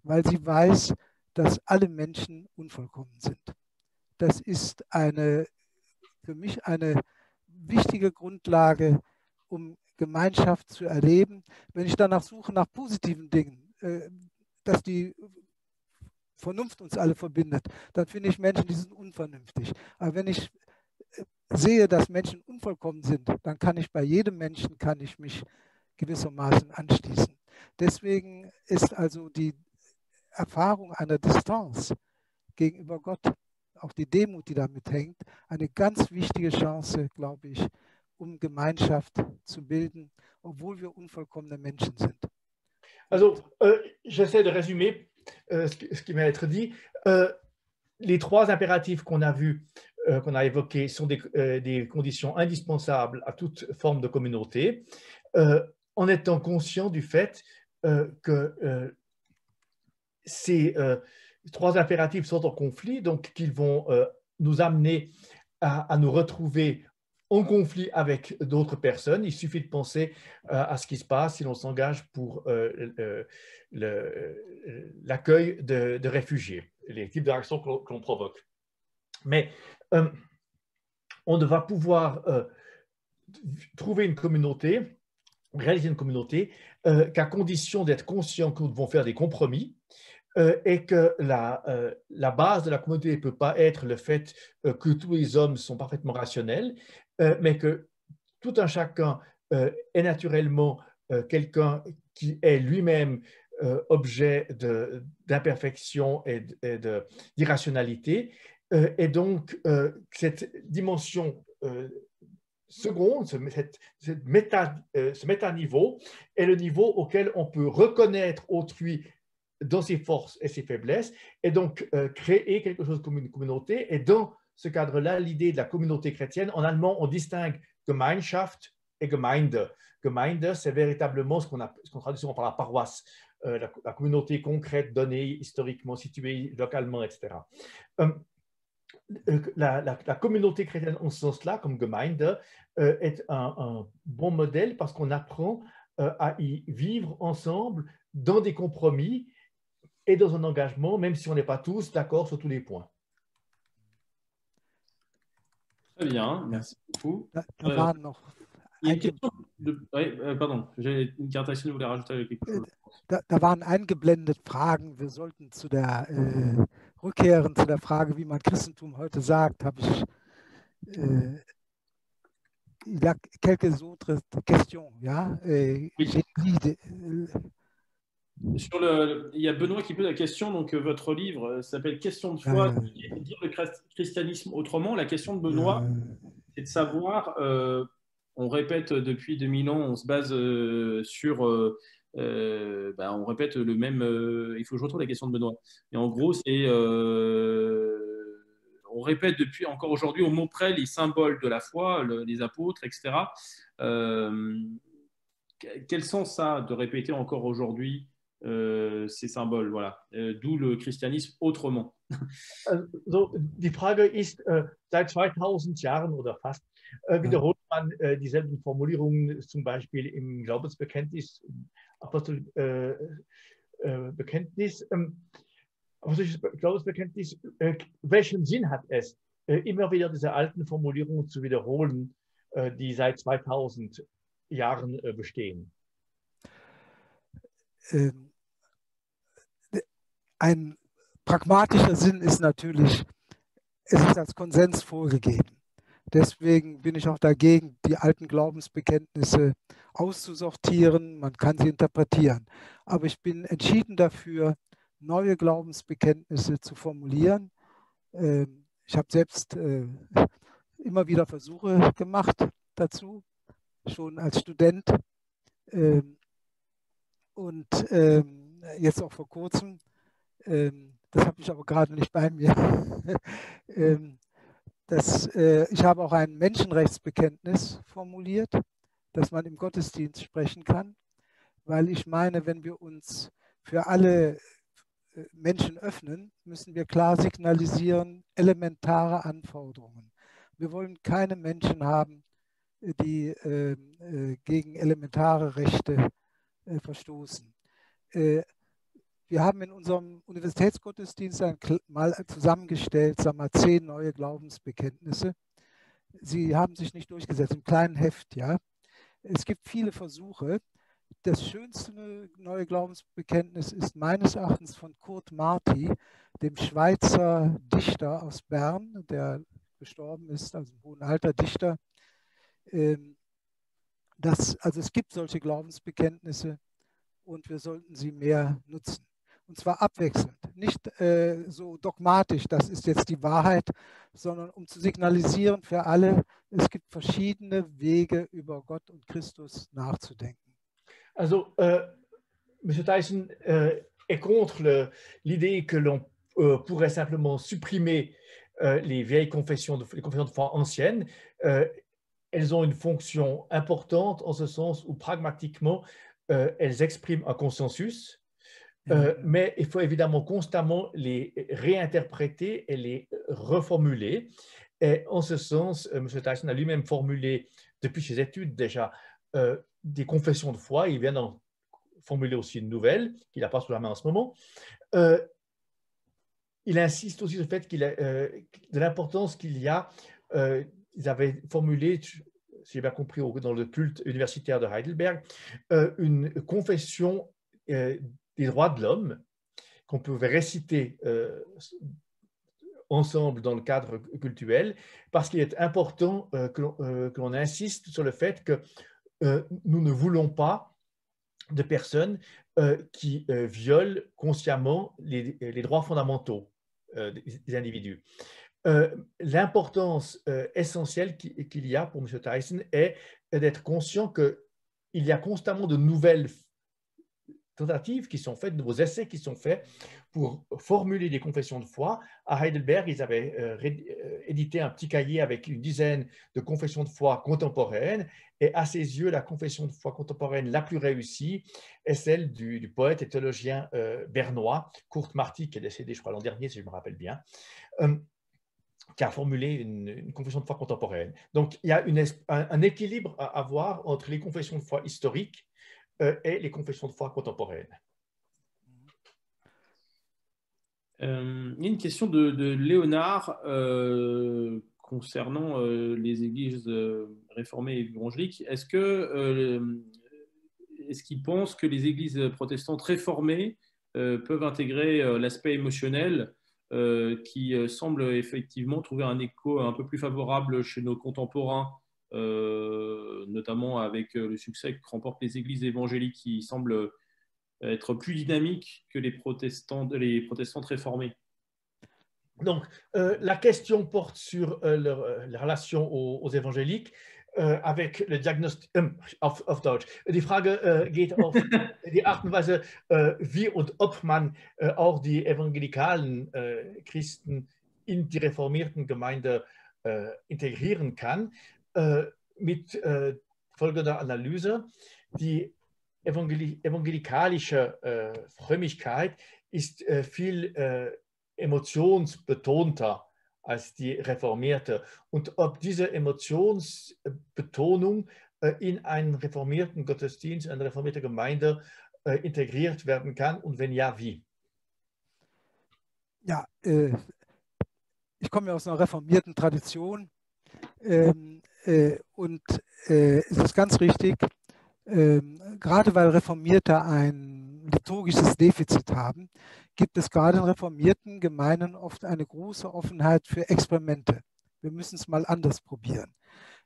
[SPEAKER 3] weil sie weiß, dass alle Menschen unvollkommen sind. Das ist für mich eine wichtige Grundlage, um Gemeinschaft zu erleben. Wenn ich danach suche nach positiven Dingen, dass die Vernunft uns alle verbindet, dann finde ich Menschen, die sind unvernünftig. Aber wenn ich sehe, dass Menschen unvollkommen sind, dann kann ich bei jedem Menschen mich gewissermaßen anschließen. Deswegen ist also die Erfahrung einer Distanz gegenüber Gott, auch die Demut, die damit hängt, eine ganz wichtige Chance, glaube ich, um Gemeinschaft zu bilden, obwohl wir unvollkommene Menschen sind.
[SPEAKER 4] Also, j'essaie de résumer ce qui va être dit. Les 3 impératifs qu'on a vus, qu'on a évoqués, sont des conditions indispensables à toute forme de communauté, en étant conscient du fait que ces 3 impératifs sont en conflit, donc qu'ils vont nous amener à nous retrouver en conflit avec d'autres personnes. Il suffit de penser à ce qui se passe si l'on s'engage pour l'accueil de réfugiés, les types d'actions que l'on provoque. Mais on va pouvoir trouver une communauté, réaliser une communauté, qu'à condition d'être conscient que nous devons faire des compromis, et que la base de la communauté ne peut pas être le fait que tous les hommes sont parfaitement rationnels, mais que tout un chacun est naturellement quelqu'un qui est lui-même objet d'imperfection et d'irrationalité. Et donc, cette dimension seconde, ce méta-niveau, est le niveau auquel on peut reconnaître autrui dans ses forces et ses faiblesses, et donc créer quelque chose comme une communauté. Et dans ce cadre-là, l'idée de la communauté chrétienne, en allemand, on distingue Gemeinschaft et Gemeinde. Gemeinde, c'est véritablement ce qu'on traduit souvent par la paroisse, la communauté concrète, donnée, historiquement située, localement, etc. La communauté chrétienne en ce sens-là, comme Gemeinde, est un bon modèle parce qu'on apprend à y vivre ensemble dans des compromis et dans un engagement, même si on n'est pas tous d'accord sur tous les points.
[SPEAKER 2] Très bien, merci beaucoup. Pardon, j'ai une carte action, vous voulez rajouter quelque chose?
[SPEAKER 3] Da waren eingeblendet Fragen. Wir sollten zu der rückkehren zu der Frage, wie man Christentum heute sagt. Habe ich il y a quelques autres questions. Ja?
[SPEAKER 2] Oui. Il y a Benoît qui pose la question, donc votre livre s'appelle Question de foi, dire le christianisme autrement. La question de Benoît, c'est de savoir, on répète depuis 2000 ans, on se base sur, on répète le même, il faut que je retrouve la question de Benoît. Et en gros, c'est, on répète depuis encore aujourd'hui au mot près les symboles de la foi, les apôtres, etc. Quel sens ça de répéter encore aujourd'hui ces symboles, voilà. D'où le christianisme autrement.
[SPEAKER 4] Also, die Frage ist, seit 2000 Jahren oder fast wiederholt man dieselben Formulierungen, zum Beispiel im Glaubensbekenntnis, Apostelbekenntnis. Glaubensbekenntnis, welchen Sinn hat es, immer wieder diese alten Formulierungen zu wiederholen, die seit 2000 Jahren bestehen?
[SPEAKER 3] Ein pragmatischer Sinn ist natürlich, es ist als Konsens vorgegeben. Deswegen bin ich auch dagegen, die alten Glaubensbekenntnisse auszusortieren. Man kann sie interpretieren. Aber ich bin entschieden dafür, neue Glaubensbekenntnisse zu formulieren. Ich habe selbst immer wieder Versuche gemacht dazu, schon als Student. Und jetzt auch vor kurzem. Das habe ich aber gerade nicht bei mir. Ich habe auch ein Menschenrechtsbekenntnis formuliert, dass man im Gottesdienst sprechen kann, weil ich meine, wenn wir uns für alle Menschen öffnen, müssen wir klar signalisieren, elementare Anforderungen. Wir wollen keine Menschen haben, die gegen elementare Rechte verstoßen. Wir haben in unserem Universitätsgottesdienst mal zusammengestellt, sagen wir mal, 10 neue Glaubensbekenntnisse. Sie haben sich nicht durchgesetzt, im kleinen Heft, ja. Es gibt viele Versuche. Das schönste neue Glaubensbekenntnis ist meines Erachtens von Kurt Marti, dem Schweizer Dichter aus Bern, der gestorben ist, also im hohen Alter Dichter. Also es gibt solche Glaubensbekenntnisse und wir sollten sie mehr nutzen. Und zwar abwechselnd, nicht so dogmatisch, das ist jetzt die Wahrheit, sondern um zu signalisieren für alle, es gibt verschiedene Wege, über Gott und Christus nachzudenken.
[SPEAKER 4] Also, M. Tyson est contre l'idée que l'on pourrait simplement supprimer les vieilles confessions de foi anciennes. Elles ont une fonction importante en ce sens où pragmatiquement, elles expriment un consensus. Mais il faut évidemment constamment les réinterpréter et les reformuler. Et en ce sens, M. Tyson a lui-même formulé, depuis ses études déjà, des confessions de foi. Il vient d'en formuler aussi une nouvelle, qu'il n'a pas sous la main en ce moment. Il insiste aussi sur le fait de l'importance qu'il y a. Ils avaient formulé, si j'ai bien compris, dans le culte universitaire de Heidelberg, une confession des droits de l'homme qu'on pouvait réciter ensemble dans le cadre cultuel, parce qu'il est important que l'on insiste sur le fait que nous ne voulons pas de personnes qui violent consciemment les droits fondamentaux des individus. L'importance essentielle qu'il y a pour M. Tyson est d'être conscient qu'il y a constamment de nouvelles tentatives qui sont faites, de nouveaux essais qui sont faits pour formuler des confessions de foi. À Heidelberg, ils avaient édité un petit cahier avec une dizaine de confessions de foi contemporaines, et à ses yeux, la confession de foi contemporaine la plus réussie est celle du poète et théologien bernois, Kurt Marti, qui est décédé, je crois, l'an dernier, si je me rappelle bien, qui a formulé une confession de foi contemporaine. Donc, il y a un équilibre à avoir entre les confessions de foi historiques et les confessions de foi contemporaines.
[SPEAKER 2] Il y a une question de Léonard concernant les églises réformées et évangéliques. Est-ce qu'il pense que les églises protestantes réformées peuvent intégrer l'aspect émotionnel qui semble effectivement trouver un écho un peu plus favorable chez nos contemporains, notamment avec le succès que remportent les églises évangéliques qui semblent être plus dynamiques que les protestantes réformées?
[SPEAKER 4] Donc, la question porte sur la relation aux évangéliques avec le Diagnostik auf Deutsch. Die Frage geht auf die Art und Weise, wie und ob man auch die evangelikalen Christen in die reformierten Gemeinde integrieren kann, mit folgender Analyse. Die evangelikalische Frömmigkeit ist viel emotionsbetonter als die reformierte. Und ob diese Emotionsbetonung in einen reformierten Gottesdienst, eine reformierte Gemeinde integriert werden kann und wenn ja, wie?
[SPEAKER 3] Ja, ich komme ja aus einer reformierten Tradition und es ist ganz richtig, gerade weil Reformierte ein liturgisches Defizit haben, gibt es gerade in reformierten Gemeinden oft eine große Offenheit für Experimente. Wir müssen es mal anders probieren.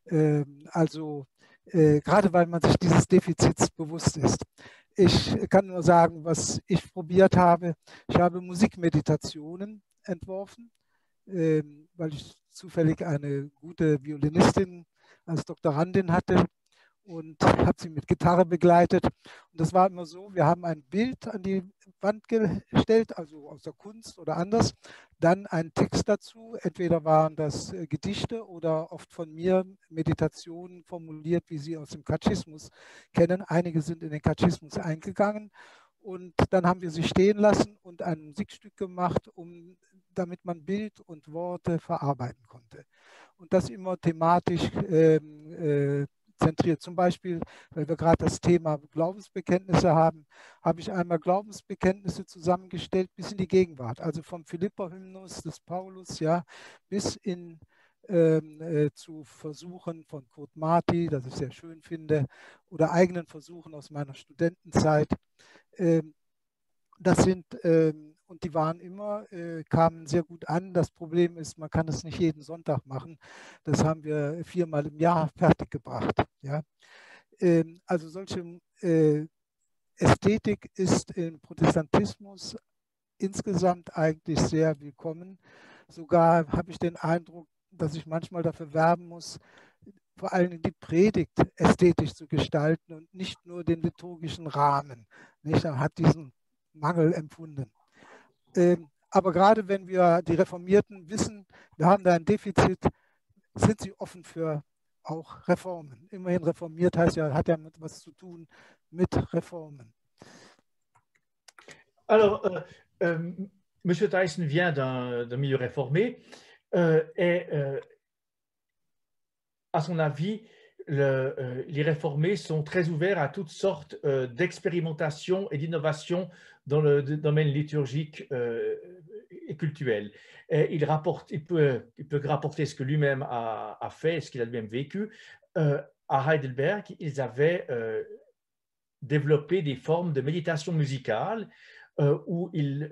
[SPEAKER 3] Gerade weil man sich dieses Defizits bewusst ist. Ich kann nur sagen, was ich probiert habe. Ich habe Musikmeditationen entworfen, weil ich zufällig eine gute Violinistin als Doktorandin hatte und habe sie mit Gitarre begleitet. Und das war immer so, wir haben ein Bild an die Wand gestellt, also aus der Kunst oder anders, dann einen Text dazu, entweder waren das Gedichte oder oft von mir Meditationen formuliert, wie Sie aus dem Katechismus kennen. Einige sind in den Katechismus eingegangen und dann haben wir sie stehen lassen und ein Musikstück gemacht, damit man Bild und Worte verarbeiten konnte. Und das immer thematisch zentriert. Zum Beispiel, weil wir gerade das Thema Glaubensbekenntnisse haben, habe ich einmal Glaubensbekenntnisse zusammengestellt bis in die Gegenwart. Also vom Philipper-Hymnus des Paulus, ja, bis in zu Versuchen von Kurt Marti, das ich sehr schön finde, oder eigenen Versuchen aus meiner Studentenzeit. Das sind, und die waren immer, kamen sehr gut an. Das Problem ist, man kann es nicht jeden Sonntag machen. Das haben wir 4-mal im Jahr fertiggebracht. Ja? Also solche Ästhetik ist im Protestantismus insgesamt eigentlich sehr willkommen. Sogar habe ich den Eindruck, dass ich manchmal dafür werben muss, vor allem die Predigt ästhetisch zu gestalten und nicht nur den liturgischen Rahmen. Nicht? Man hat diesen Mangel empfunden. Aber gerade wenn wir die Reformierten wissen, wir haben da ein Defizit, sind sie offen für auch Reformen. Immerhin reformiert heißt ja, hat ja was zu tun mit Reformen.
[SPEAKER 4] Alors, M. Tyson vient d'un milieu réformé et à son avis, les réformés sont très ouverts à toutes sortes d'expérimentations et d'innovations dans le domaine liturgique et cultuel. Et il peut rapporter ce que lui-même a fait, ce qu'il a lui-même vécu. À Heidelberg, ils avaient développé des formes de méditation musicale où il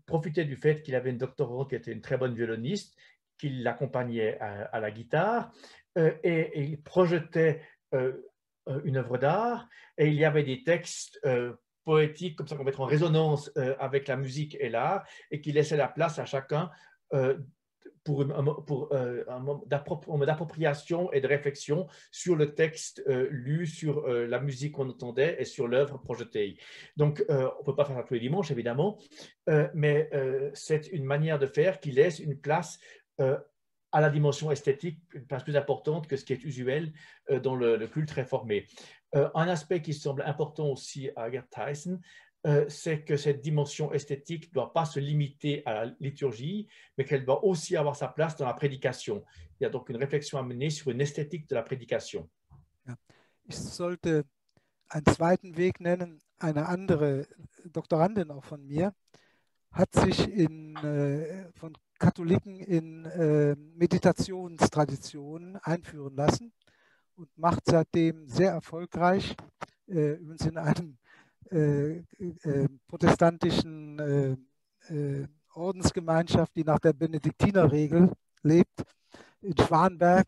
[SPEAKER 4] profitait du fait qu'il avait une doctorante qui était une très bonne violoniste, qui l'accompagnait à la guitare, et il projetait une œuvre d'art, et il y avait des textes poétiques comme ça qu'on mettait en résonance avec la musique et l'art, et qui laissait la place à chacun pour un moment d'appropriation et de réflexion sur le texte lu, sur la musique qu'on entendait et sur l'œuvre projetée. Donc, on ne peut pas faire ça tous les dimanches, évidemment, mais c'est une manière de faire qui laisse une place à la dimension esthétique, une place plus importante que ce qui est usuel dans le culte réformé. Un aspect qui semble important aussi à Gerd Theissen, c'est que cette dimension esthétique ne doit pas se limiter à la liturgie, mais qu'elle doit aussi avoir sa place dans la prédication. Il y a donc une réflexion à mener sur une esthétique de la prédication.
[SPEAKER 3] Ja. Ich sollte einen zweiten Weg nennen. Eine andere Doktorandin auch von mir hat sich von Katholiken in Meditationstraditionen einführen lassen und macht seitdem sehr erfolgreich, übrigens in einem protestantischen Ordensgemeinschaft, die nach der Benediktinerregel lebt, in Schwanberg,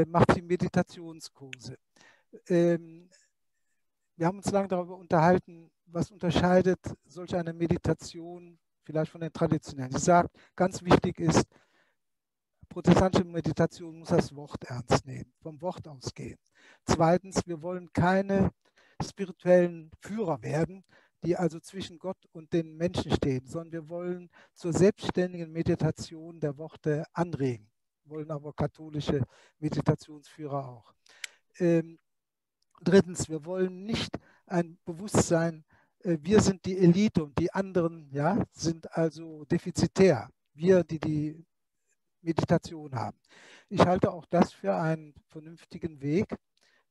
[SPEAKER 3] macht sie Meditationskurse. Wir haben uns lange darüber unterhalten, was unterscheidet solch eine Meditation vielleicht von den traditionellen. Sie sagt, ganz wichtig ist, protestantische Meditation muss das Wort ernst nehmen, vom Wort ausgehen. Zweitens, wir wollen keine spirituellen Führer werden, die also zwischen Gott und den Menschen stehen, sondern wir wollen zur selbstständigen Meditation der Worte anregen, wollen aber katholische Meditationsführer auch. Drittens, wir wollen nicht ein Bewusstsein, wir sind die Elite und die anderen sind also defizitär, wir, die die Meditation haben. Ich halte auch das für einen vernünftigen Weg,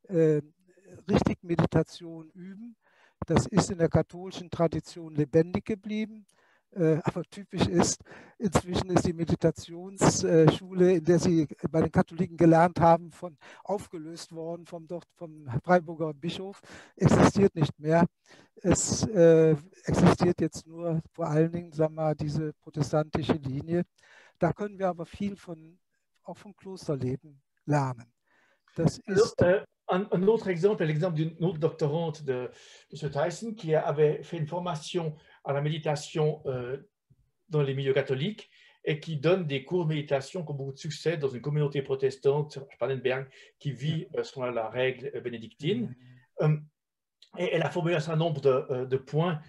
[SPEAKER 3] richtig Meditation üben. Das ist in der katholischen Tradition lebendig geblieben, aber typisch ist, inzwischen ist die Meditationsschule, in der Sie bei den Katholiken gelernt haben, aufgelöst worden vom Freiburger Bischof, existiert nicht mehr. Es existiert jetzt nur vor allen Dingen, sagen wir mal, diese protestantische Linie. Da können wir aber viel auch vom Klosterleben lernen. Das ist
[SPEAKER 4] un autre exemple est l'exemple d'une autre doctorante de M. Theissen qui avait fait une formation à la méditation dans les milieux catholiques et qui donne des cours de méditation comme beaucoup de succès dans une communauté protestante à Spangenberg qui vit selon la règle bénédictine. Et elle a formulé un certain nombre de points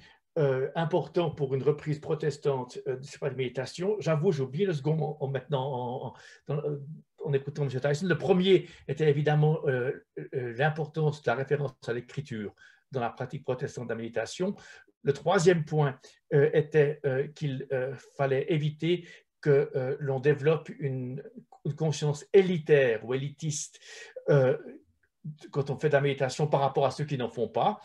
[SPEAKER 4] importants pour une reprise protestante de ces pas de méditation. J'avoue, j'ai oublié le second en écoutant M. Theissen. Le premier était évidemment l'importance de la référence à l'écriture dans la pratique protestante de la méditation. Le troisième point était qu'il fallait éviter que l'on développe une conscience élitaire ou élitiste quand on fait de la méditation par rapport à ceux qui n'en font pas.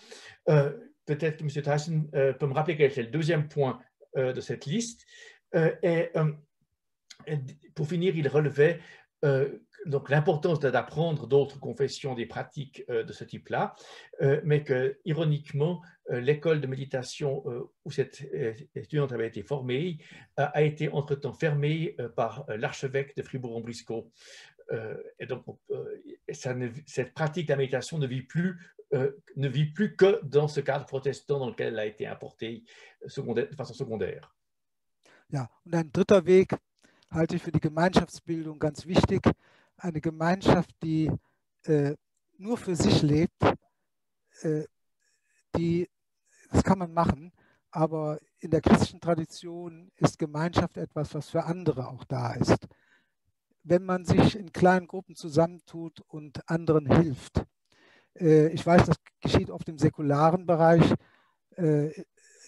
[SPEAKER 4] Peut-être que M. Theissen peut me rappeler quel était le deuxième point de cette liste. Et pour finir, il relevait donc l'importance d'apprendre d'autres confessions, des pratiques de ce type-là, mais que, ironiquement, l'école de méditation où cette étudiante avait été formée a été entre-temps fermée par l'archevêque de Fribourg-en-Brisgau. Et donc, cette pratique de la méditation ne vit plus que dans ce cadre protestant dans lequel elle a été importée de façon secondaire.
[SPEAKER 3] Ja, und ein dritter Weg halte ich für die Gemeinschaftsbildung ganz wichtig. Eine Gemeinschaft, die nur für sich lebt, das kann man machen, aber in der christlichen Tradition ist Gemeinschaft etwas, was für andere auch da ist. Wenn man sich in kleinen Gruppen zusammentut und anderen hilft. Ich weiß, das geschieht oft im säkularen Bereich.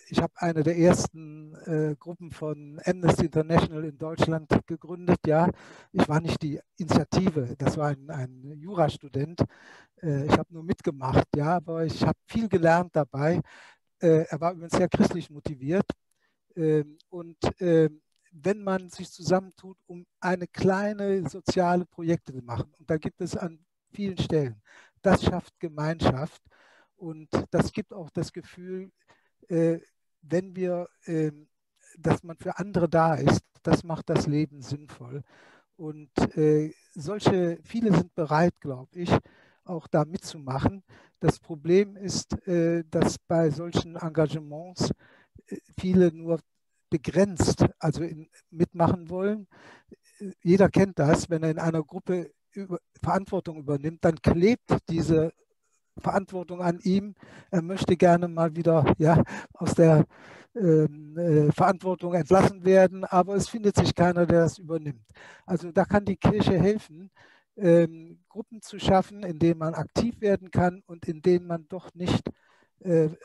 [SPEAKER 3] Ich habe eine der ersten Gruppen von Amnesty International in Deutschland gegründet. Ja, ich war nicht die Initiative, das war ein Jurastudent. Ich habe nur mitgemacht, ja, aber ich habe viel gelernt dabei. Er war übrigens sehr christlich motiviert. Und wenn man sich zusammentut, um eine kleine soziale Projekte zu machen, und da gibt es an vielen Stellen, das schafft Gemeinschaft und das gibt auch das Gefühl, dass man für andere da ist, das macht das Leben sinnvoll. Und viele sind bereit, glaube ich, auch da mitzumachen. Das Problem ist, dass bei solchen Engagements viele nur begrenzt, also mitmachen wollen. Jeder kennt das, wenn er in einer Gruppe Verantwortung übernimmt, dann klebt diese Verantwortung an ihm. Er möchte gerne mal wieder aus der Verantwortung entlassen werden, aber es findet sich keiner, der das übernimmt. Also da kann die Kirche helfen, Gruppen zu schaffen, in denen man aktiv werden kann und in denen man doch nicht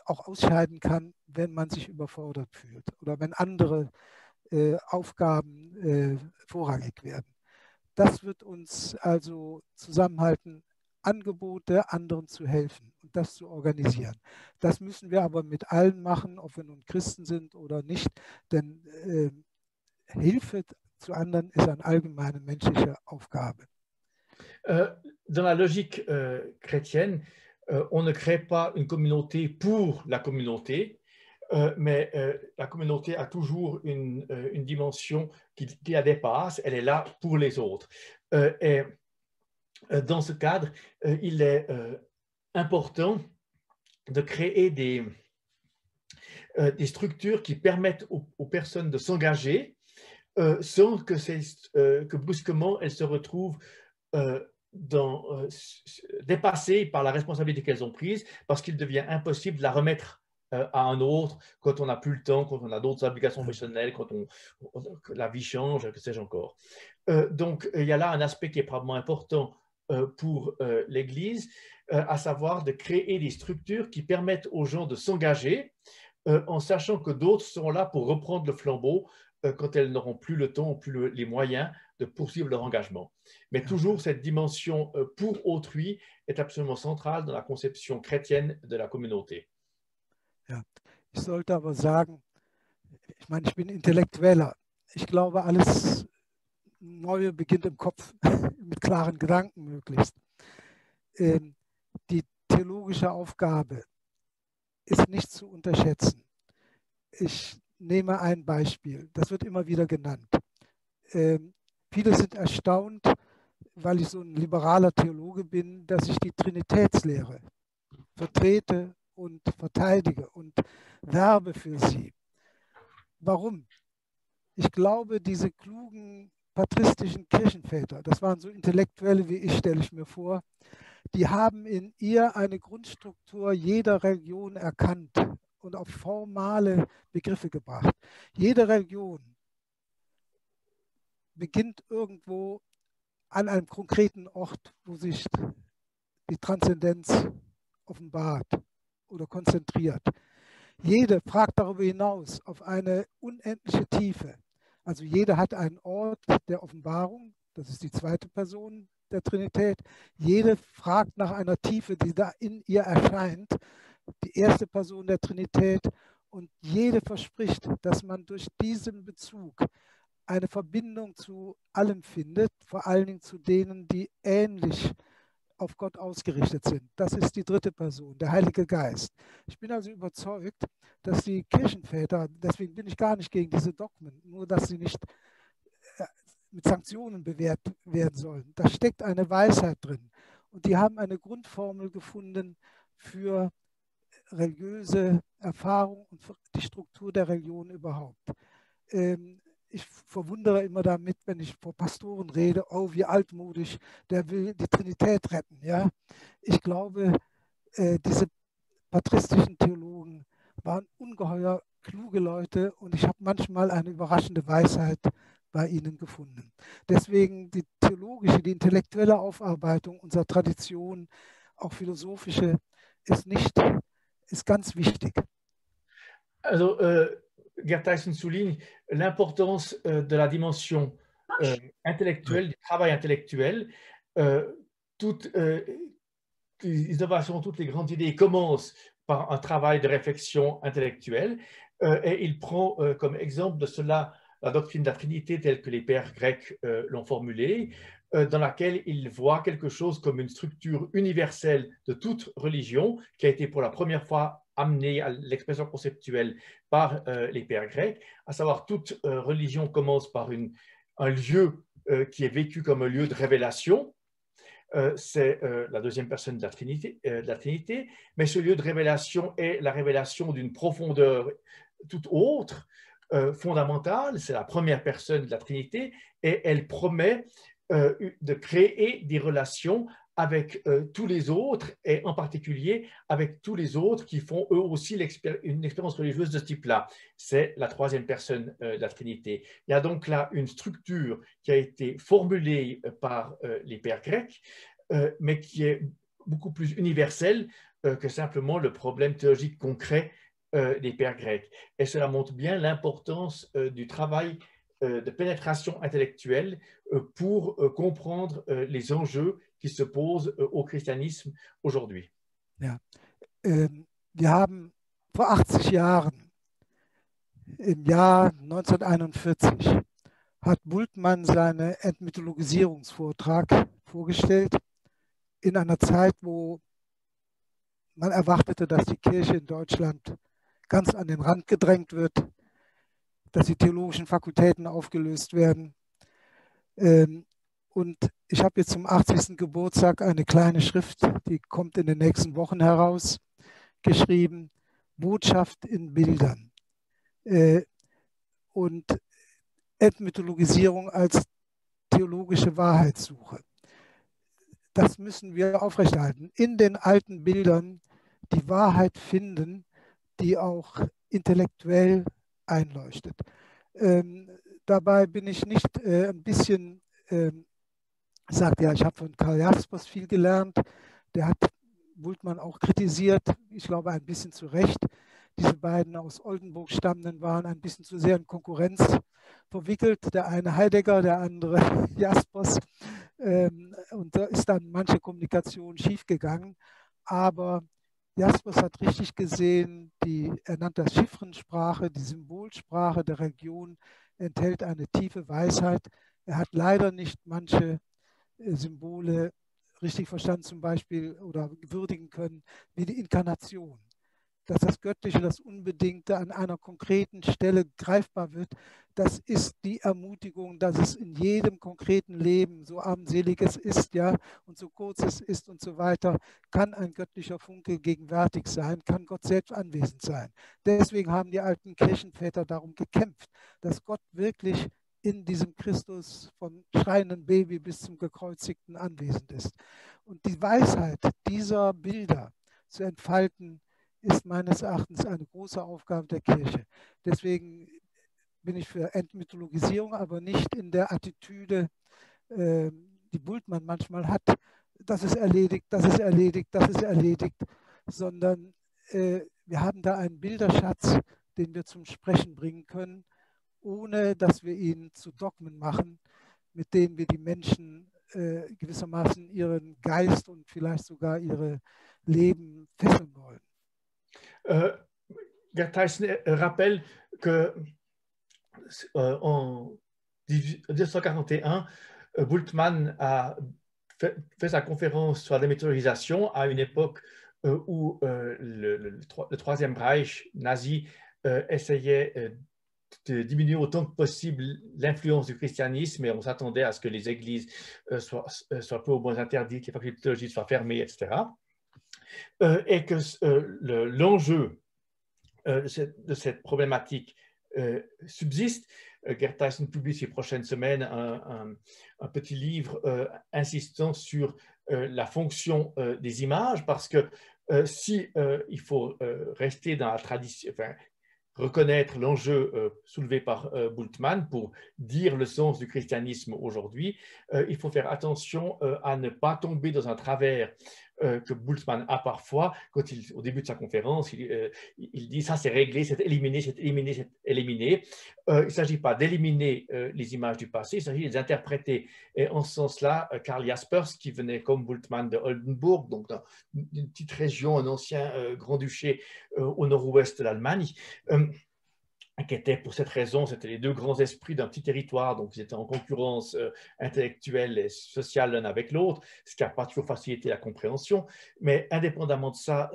[SPEAKER 3] auch ausscheiden kann, wenn man sich überfordert fühlt oder wenn andere Aufgaben vorrangig werden. Das wird uns also zusammenhalten, Angebote anderen zu helfen und das zu organisieren. Das müssen wir aber mit allen machen, ob wir nun Christen sind oder nicht, denn Hilfe zu anderen ist eine allgemeine menschliche Aufgabe.
[SPEAKER 4] Dans la logique chrétienne, on ne crée pas une communauté pour la communauté, mais la communauté a toujours une dimension qui la dépasse, elle est là pour les autres. Et dans ce cadre, il est important de créer des structures qui permettent aux personnes de s'engager sans que brusquement elles se retrouvent dépassées par la responsabilité qu'elles ont prise, parce qu'il devient impossible de la remettre à un autre quand on n'a plus le temps, quand on a d'autres obligations professionnelles, quand la vie change, que sais-je encore. Donc, il y a là un aspect qui est probablement important pour l'Église, à savoir de créer des structures qui permettent aux gens de s'engager en sachant que d'autres sont là pour reprendre le flambeau quand elles n'auront plus le temps ou plus les moyens de poursuivre leur engagement. Mais toujours, cette dimension pour autrui est absolument centrale dans la conception chrétienne de la communauté.
[SPEAKER 3] Ja, ich sollte aber sagen, ich meine, ich bin Intellektueller. Ich glaube, alles Neue beginnt im Kopf, mit klaren Gedanken möglichst. Die theologische Aufgabe ist nicht zu unterschätzen. Ich nehme ein Beispiel, das wird immer wieder genannt. Viele sind erstaunt, weil ich so ein liberaler Theologe bin, dass ich die Trinitätslehre vertrete und verteidige und werbe für sie. Warum? Ich glaube, diese klugen patristischen Kirchenväter, das waren so Intellektuelle wie ich, stelle ich mir vor, die haben in ihr eine Grundstruktur jeder Religion erkannt und auf formale Begriffe gebracht. Jede Religion beginnt irgendwo an einem konkreten Ort, wo sich die Transzendenz offenbart oder konzentriert. Jede fragt darüber hinaus auf eine unendliche Tiefe. Also jede hat einen Ort der Offenbarung, das ist die zweite Person der Trinität. Jede fragt nach einer Tiefe, die da in ihr erscheint, die erste Person der Trinität. Und jede verspricht, dass man durch diesen Bezug eine Verbindung zu allem findet, vor allen Dingen zu denen, die ähnlich auf Gott ausgerichtet sind. Das ist die dritte Person, der Heilige Geist. Ich bin also überzeugt, dass die Kirchenväter, deswegen bin ich gar nicht gegen diese Dogmen, nur dass sie nicht mit Sanktionen bewährt werden sollen. Da steckt eine Weisheit drin. Und die haben eine Grundformel gefunden für religiöse Erfahrung und für die Struktur der Religion überhaupt. Ich verwundere immer damit, wenn ich vor Pastoren rede, oh, wie altmodisch, der will die Trinität retten. Ja? Ich glaube, diese patristischen Theologen waren ungeheuer kluge Leute und ich habe manchmal eine überraschende Weisheit bei ihnen gefunden. Deswegen die theologische, die intellektuelle Aufarbeitung unserer Tradition, auch philosophische, ist ganz wichtig.
[SPEAKER 4] Also, Gerd Thijssen souligne l'importance de la dimension intellectuelle, du travail intellectuel. Toutes les innovations, toutes les grandes idées commencent par un travail de réflexion intellectuelle. Et il prend comme exemple de cela la doctrine de la Trinité telle que les pères grecs l'ont formulée, dans laquelle il voit quelque chose comme une structure universelle de toute religion qui a été pour la première fois amené à l'expression conceptuelle par les pères grecs, à savoir toute religion commence par un lieu qui est vécu comme un lieu de révélation. C'est la deuxième personne de la Trinité, mais ce lieu de révélation est la révélation d'une profondeur tout autre, fondamentale. C'est la première personne de la Trinité et elle promet de créer des relations avec tous les autres et en particulier avec tous les autres qui font eux aussi une expérience religieuse de ce type-là. C'est la troisième personne de la Trinité. Il y a donc là une structure qui a été formulée par les pères grecs, mais qui est beaucoup plus universelle que simplement le problème théologique concret des pères grecs. Et cela montre bien l'importance du travail de pénétration intellectuelle pour comprendre les enjeux qui se posent au christianisme aujourd'hui.
[SPEAKER 3] Ja. Wir haben vor 80 Jahren, im Jahr 1941, hat Bultmann seinen Entmythologisierungsvortrag vorgestellt, in einer Zeit, wo man erwartete, dass die Kirche in Deutschland ganz an den Rand gedrängt wird, dass die theologischen Fakultäten aufgelöst werden. Und ich habe jetzt zum 80. Geburtstag eine kleine Schrift, die kommt in den nächsten Wochen heraus, geschrieben, Botschaft in Bildern. Und Entmythologisierung als theologische Wahrheitssuche. Das müssen wir aufrechterhalten. In den alten Bildern die Wahrheit finden, die auch intellektuell einleuchtet. Dabei bin ich nicht ein bisschen, sagt ja, ich habe von Karl Jaspers viel gelernt, der hat Bultmann auch kritisiert, ich glaube ein bisschen zu Recht. Diese beiden aus Oldenburg stammenden waren ein bisschen zu sehr in Konkurrenz verwickelt, der eine Heidegger, der andere Jaspers. Und da ist dann manche Kommunikation schiefgegangen. Aber Jaspers hat richtig gesehen, er nannte das Chiffrensprache, die Symbolsprache der Religion enthält eine tiefe Weisheit. Er hat leider nicht manche Symbole richtig verstanden, zum Beispiel oder würdigen können, wie die Inkarnation. Dass das Göttliche, das Unbedingte an einer konkreten Stelle greifbar wird, das ist die Ermutigung, dass es in jedem konkreten Leben, so armselig es ist, ja, und so kurz es ist und so weiter, kann ein göttlicher Funke gegenwärtig sein, kann Gott selbst anwesend sein. Deswegen haben die alten Kirchenväter darum gekämpft, dass Gott wirklich in diesem Christus vom schreienden Baby bis zum Gekreuzigten anwesend ist. Und die Weisheit dieser Bilder zu entfalten, ist meines Erachtens eine große Aufgabe der Kirche. Deswegen bin ich für Entmythologisierung, aber nicht in der Attitüde, die Bultmann manchmal hat, das ist erledigt, das ist erledigt, das ist erledigt, sondern wir haben da einen Bilderschatz, den wir zum Sprechen bringen können, ohne dass wir ihn zu Dogmen machen, mit denen wir die Menschen gewissermaßen ihren Geist und vielleicht sogar ihre Leben fesseln wollen.
[SPEAKER 4] Gerd Thijssen rappelle que en 1941, Bultmann a fait sa conférence sur la déméthodologisation à une époque où le Troisième Reich nazi essayait de diminuer autant que possible l'influence du christianisme et on s'attendait à ce que les églises soient peu ou moins interdites, que les facultés de théologie soient fermées, etc. Et que l'enjeu de cette problématique subsiste. Gerd Thijssen publie ces prochaines semaines un petit livre insistant sur la fonction des images, parce que si il faut rester dans la tradition, enfin, reconnaître l'enjeu soulevé par Bultmann pour dire le sens du christianisme aujourd'hui, il faut faire attention à ne pas tomber dans un travers que Bultmann a parfois, quand au début de sa conférence, il dit ça c'est réglé, c'est éliminé, c'est éliminé, c'est éliminé. Il ne s'agit pas d'éliminer les images du passé, il s'agit de les interpréter. Et en ce sens-là, Karl Jaspers, qui venait comme Bultmann de Oldenburg, donc d'une petite région, un ancien grand-duché au nord-ouest de l'Allemagne, qui était pour cette raison, c'était les deux grands esprits d'un petit territoire, donc ils étaient en concurrence intellectuelle et sociale l'un avec l'autre, ce qui n'a pas toujours facilité la compréhension, mais indépendamment de ça,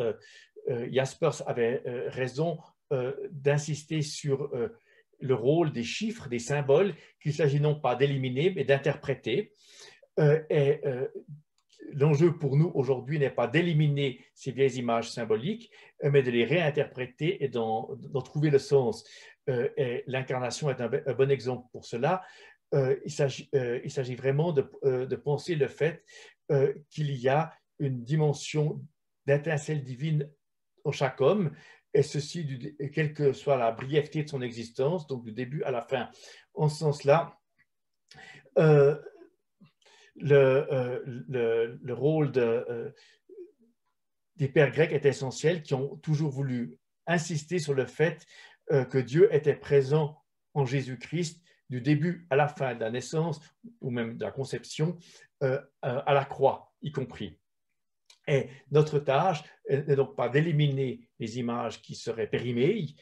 [SPEAKER 4] Jaspers avait raison d'insister sur le rôle des chiffres, des symboles, qu'il s'agit non pas d'éliminer, mais d'interpréter. L'enjeu pour nous aujourd'hui n'est pas d'éliminer ces vieilles images symboliques, mais de les réinterpréter et d'en trouver le sens. Et l'incarnation est un bon exemple pour cela. Il s'agit vraiment de penser le fait qu'il y a une dimension d'étincelle divine en chaque homme, et ceci, quelle que soit la brièveté de son existence, donc du début à la fin. En ce sens-là, le rôle des pères grecs est essentiel, qui ont toujours voulu insister sur le fait que Dieu était présent en Jésus-Christ du début à la fin de la naissance, ou même de la conception, à la croix y compris. Et notre tâche n'est donc pas d'éliminer les images qui seraient périmées,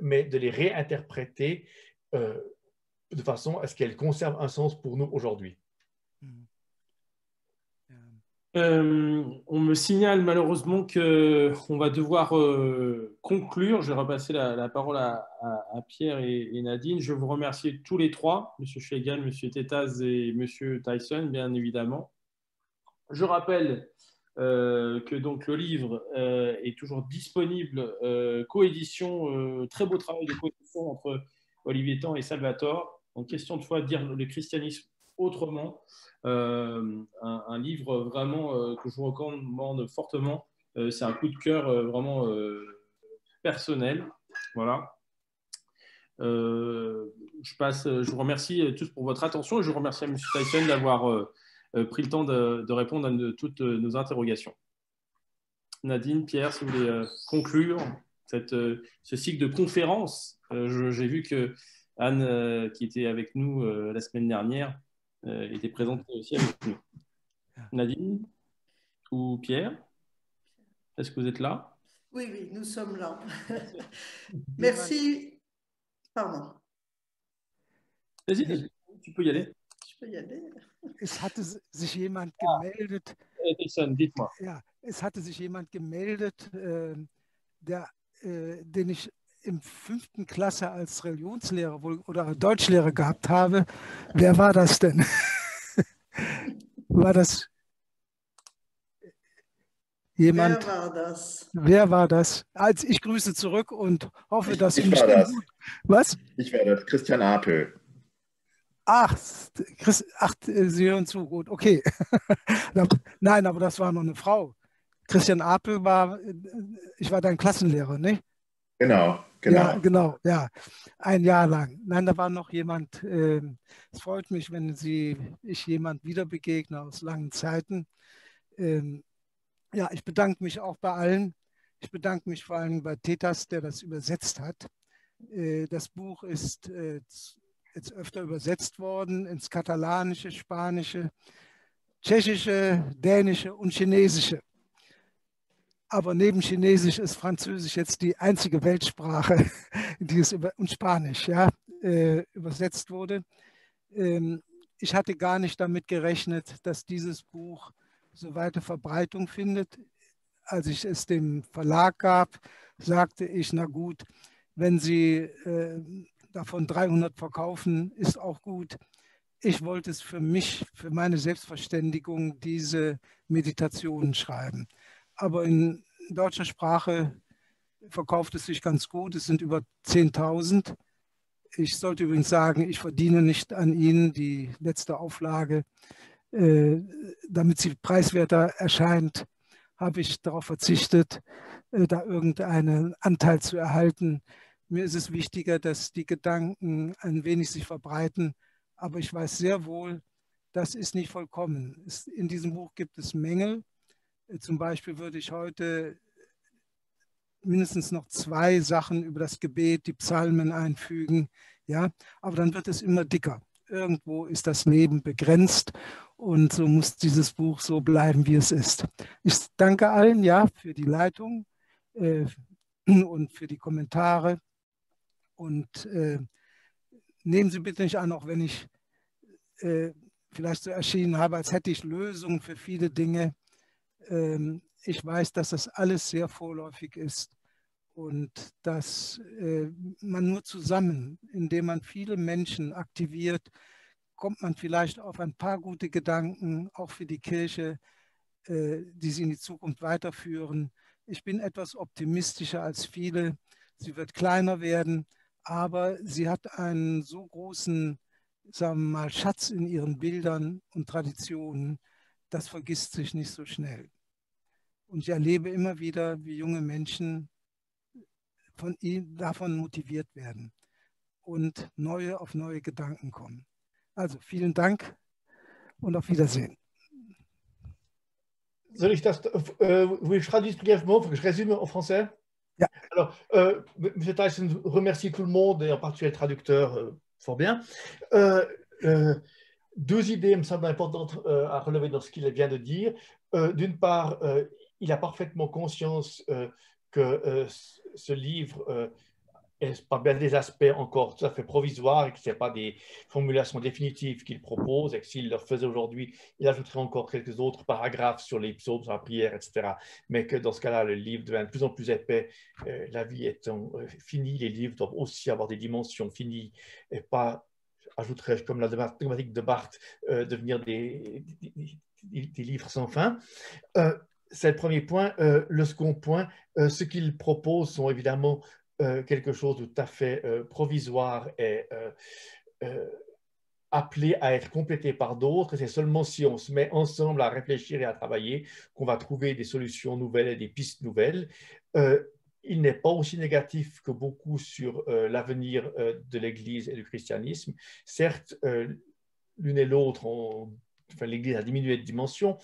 [SPEAKER 4] mais de les réinterpréter de façon à ce qu'elles conservent un sens pour nous aujourd'hui.
[SPEAKER 2] On me signale malheureusement qu'on va devoir conclure. Je vais repasser la parole à Pierre et Nadine. Je vous remercie tous les trois, M. Schlegel, M. Tétaz et M. Tyson, bien évidemment. Je rappelle que donc, le livre est toujours disponible, coédition, très beau travail de coédition entre Olivier Tan et Salvatore. En question de foi, dire le christianisme autrement. Un livre vraiment que je vous recommande fortement. C'est un coup de cœur vraiment personnel. Voilà. Je vous remercie tous pour votre attention et je remercie M. Tyson d'avoir pris le temps de répondre à toutes nos interrogations. Nadine, Pierre, si vous voulez conclure ce cycle de conférences. J'ai vu que Anne, qui était avec nous la semaine dernière, était présente aussi avec nous. Nadine ou Pierre, est-ce que vous êtes là?
[SPEAKER 6] Oui, oui, nous sommes là. Merci. Pardon.
[SPEAKER 2] Vas-y, tu peux y aller.
[SPEAKER 6] Je peux y aller.
[SPEAKER 3] Es hatte sich jemand gemeldet.
[SPEAKER 2] Dites-moi.
[SPEAKER 3] Ja, es hatte sich jemand gemeldet, den ich im 5. Klasse als Religionslehrer oder Deutschlehrer gehabt habe. Wer war das denn? War das jemand?
[SPEAKER 6] Wer war das?
[SPEAKER 3] Wer war das? Also ich grüße zurück und hoffe, dass
[SPEAKER 7] ich war das.
[SPEAKER 3] Was?
[SPEAKER 7] Ich war das, Christian Apel.
[SPEAKER 3] Ach, Sie hören zu, gut, okay. Nein, aber das war noch eine Frau. Christian Apel ich war dein Klassenlehrer, nicht?
[SPEAKER 7] Genau.
[SPEAKER 3] Ja, genau, ja. Ein Jahr lang. Nein, da war noch jemand, es freut mich, wenn ich jemand wieder begegne aus langen Zeiten. Ja, ich bedanke mich auch bei allen. Ich bedanke mich vor allem bei Tétaz, der das übersetzt hat. Das Buch ist jetzt öfter übersetzt worden ins Katalanische, Spanische, Tschechische, Dänische und Chinesische. Aber neben Chinesisch ist Französisch jetzt die einzige Weltsprache, die und Spanisch, ja, übersetzt wurde. Ich hatte gar nicht damit gerechnet, dass dieses Buch so weite Verbreitung findet. Als ich es dem Verlag gab, sagte ich, na gut, wenn Sie davon 300 verkaufen, ist auch gut. Ich wollte es für mich, für meine Selbstverständigung, diese Meditationen schreiben. Aber in deutscher Sprache verkauft es sich ganz gut. Es sind über 10.000. Ich sollte übrigens sagen, ich verdiene nicht an Ihnen die letzte Auflage. Damit sie preiswerter erscheint, habe ich darauf verzichtet, da irgendeinen Anteil zu erhalten. Mir ist es wichtiger, dass die Gedanken ein wenig sich verbreiten, aber ich weiß sehr wohl, das ist nicht vollkommen. In diesem Buch gibt es Mängel. Zum Beispiel würde ich heute mindestens noch 2 Sachen über das Gebet, die Psalmen einfügen, ja, aber dann wird es immer dicker. Irgendwo ist das Leben begrenzt und so muss dieses Buch so bleiben, wie es ist. Ich danke allen, ja, für die Leitung und für die Kommentare. Und nehmen Sie bitte nicht an, auch wenn ich vielleicht so erschienen habe, als hätte ich Lösungen für viele Dinge. ich weiß, dass das alles sehr vorläufig ist und dass man nur zusammen, indem man viele Menschen aktiviert, kommt man vielleicht auf ein paar gute Gedanken, auch für die Kirche, die sie in die Zukunft weiterführen. Ich bin etwas optimistischer als viele. Sie wird kleiner werden, aber sie hat einen so großen, sagen wir mal, Schatz in ihren Bildern und Traditionen, das vergisst sich nicht so schnell. Und ich erlebe immer wieder, wie junge Menschen davon motiviert werden und auf neue Gedanken kommen. Also vielen Dank und auf Wiedersehen.
[SPEAKER 4] Soll ich das, oui, je traduis brièvement, faut que je résume en français.
[SPEAKER 3] Ja.
[SPEAKER 4] Alors, M. Tyson remercie tout le monde, et en particulier le traducteur, fort bien. Deux idées me semblent importantes à relever dans ce qu'il vient de dire. D'une part, il a parfaitement conscience que ce livre est par bien des aspects encore tout à fait provisoires et que ce n'est pas des formulations définitives qu'il propose et que s'il le faisait aujourd'hui, il ajouterait encore quelques autres paragraphes sur les psaumes, sur la prière, etc. Mais que dans ce cas-là, le livre devient de plus en plus épais. La vie étant finie, les livres doivent aussi avoir des dimensions finies et pas, ajouterais-je, comme la thématique de Barthes, devenir des livres sans fin. C'est le premier point. Le second point, ce qu'il propose sont évidemment quelque chose de tout à fait provisoire et appelé à être complété par d'autres. C'est seulement si on se met ensemble à réfléchir et à travailler qu'on va trouver des solutions nouvelles et des pistes nouvelles. Il n'est pas aussi négatif que beaucoup sur l'avenir de l'Église et du christianisme. Certes, l'une et l'autre, l'Église a diminué de dimension,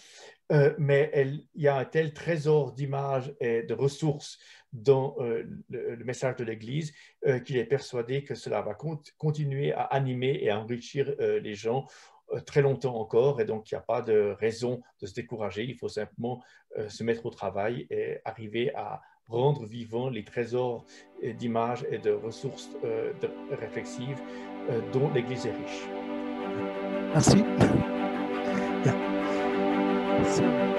[SPEAKER 4] mais il y a un tel trésor d'images et de ressources dans le message de l'Église qu'il est persuadé que cela va continuer à animer et à enrichir les gens très longtemps encore. Et donc, il n'y a pas de raison de se décourager. Il faut simplement se mettre au travail et arriver à rendre vivants les trésors d'images et de ressources réflexives dont l'Église est riche.
[SPEAKER 3] Merci. Ja. So.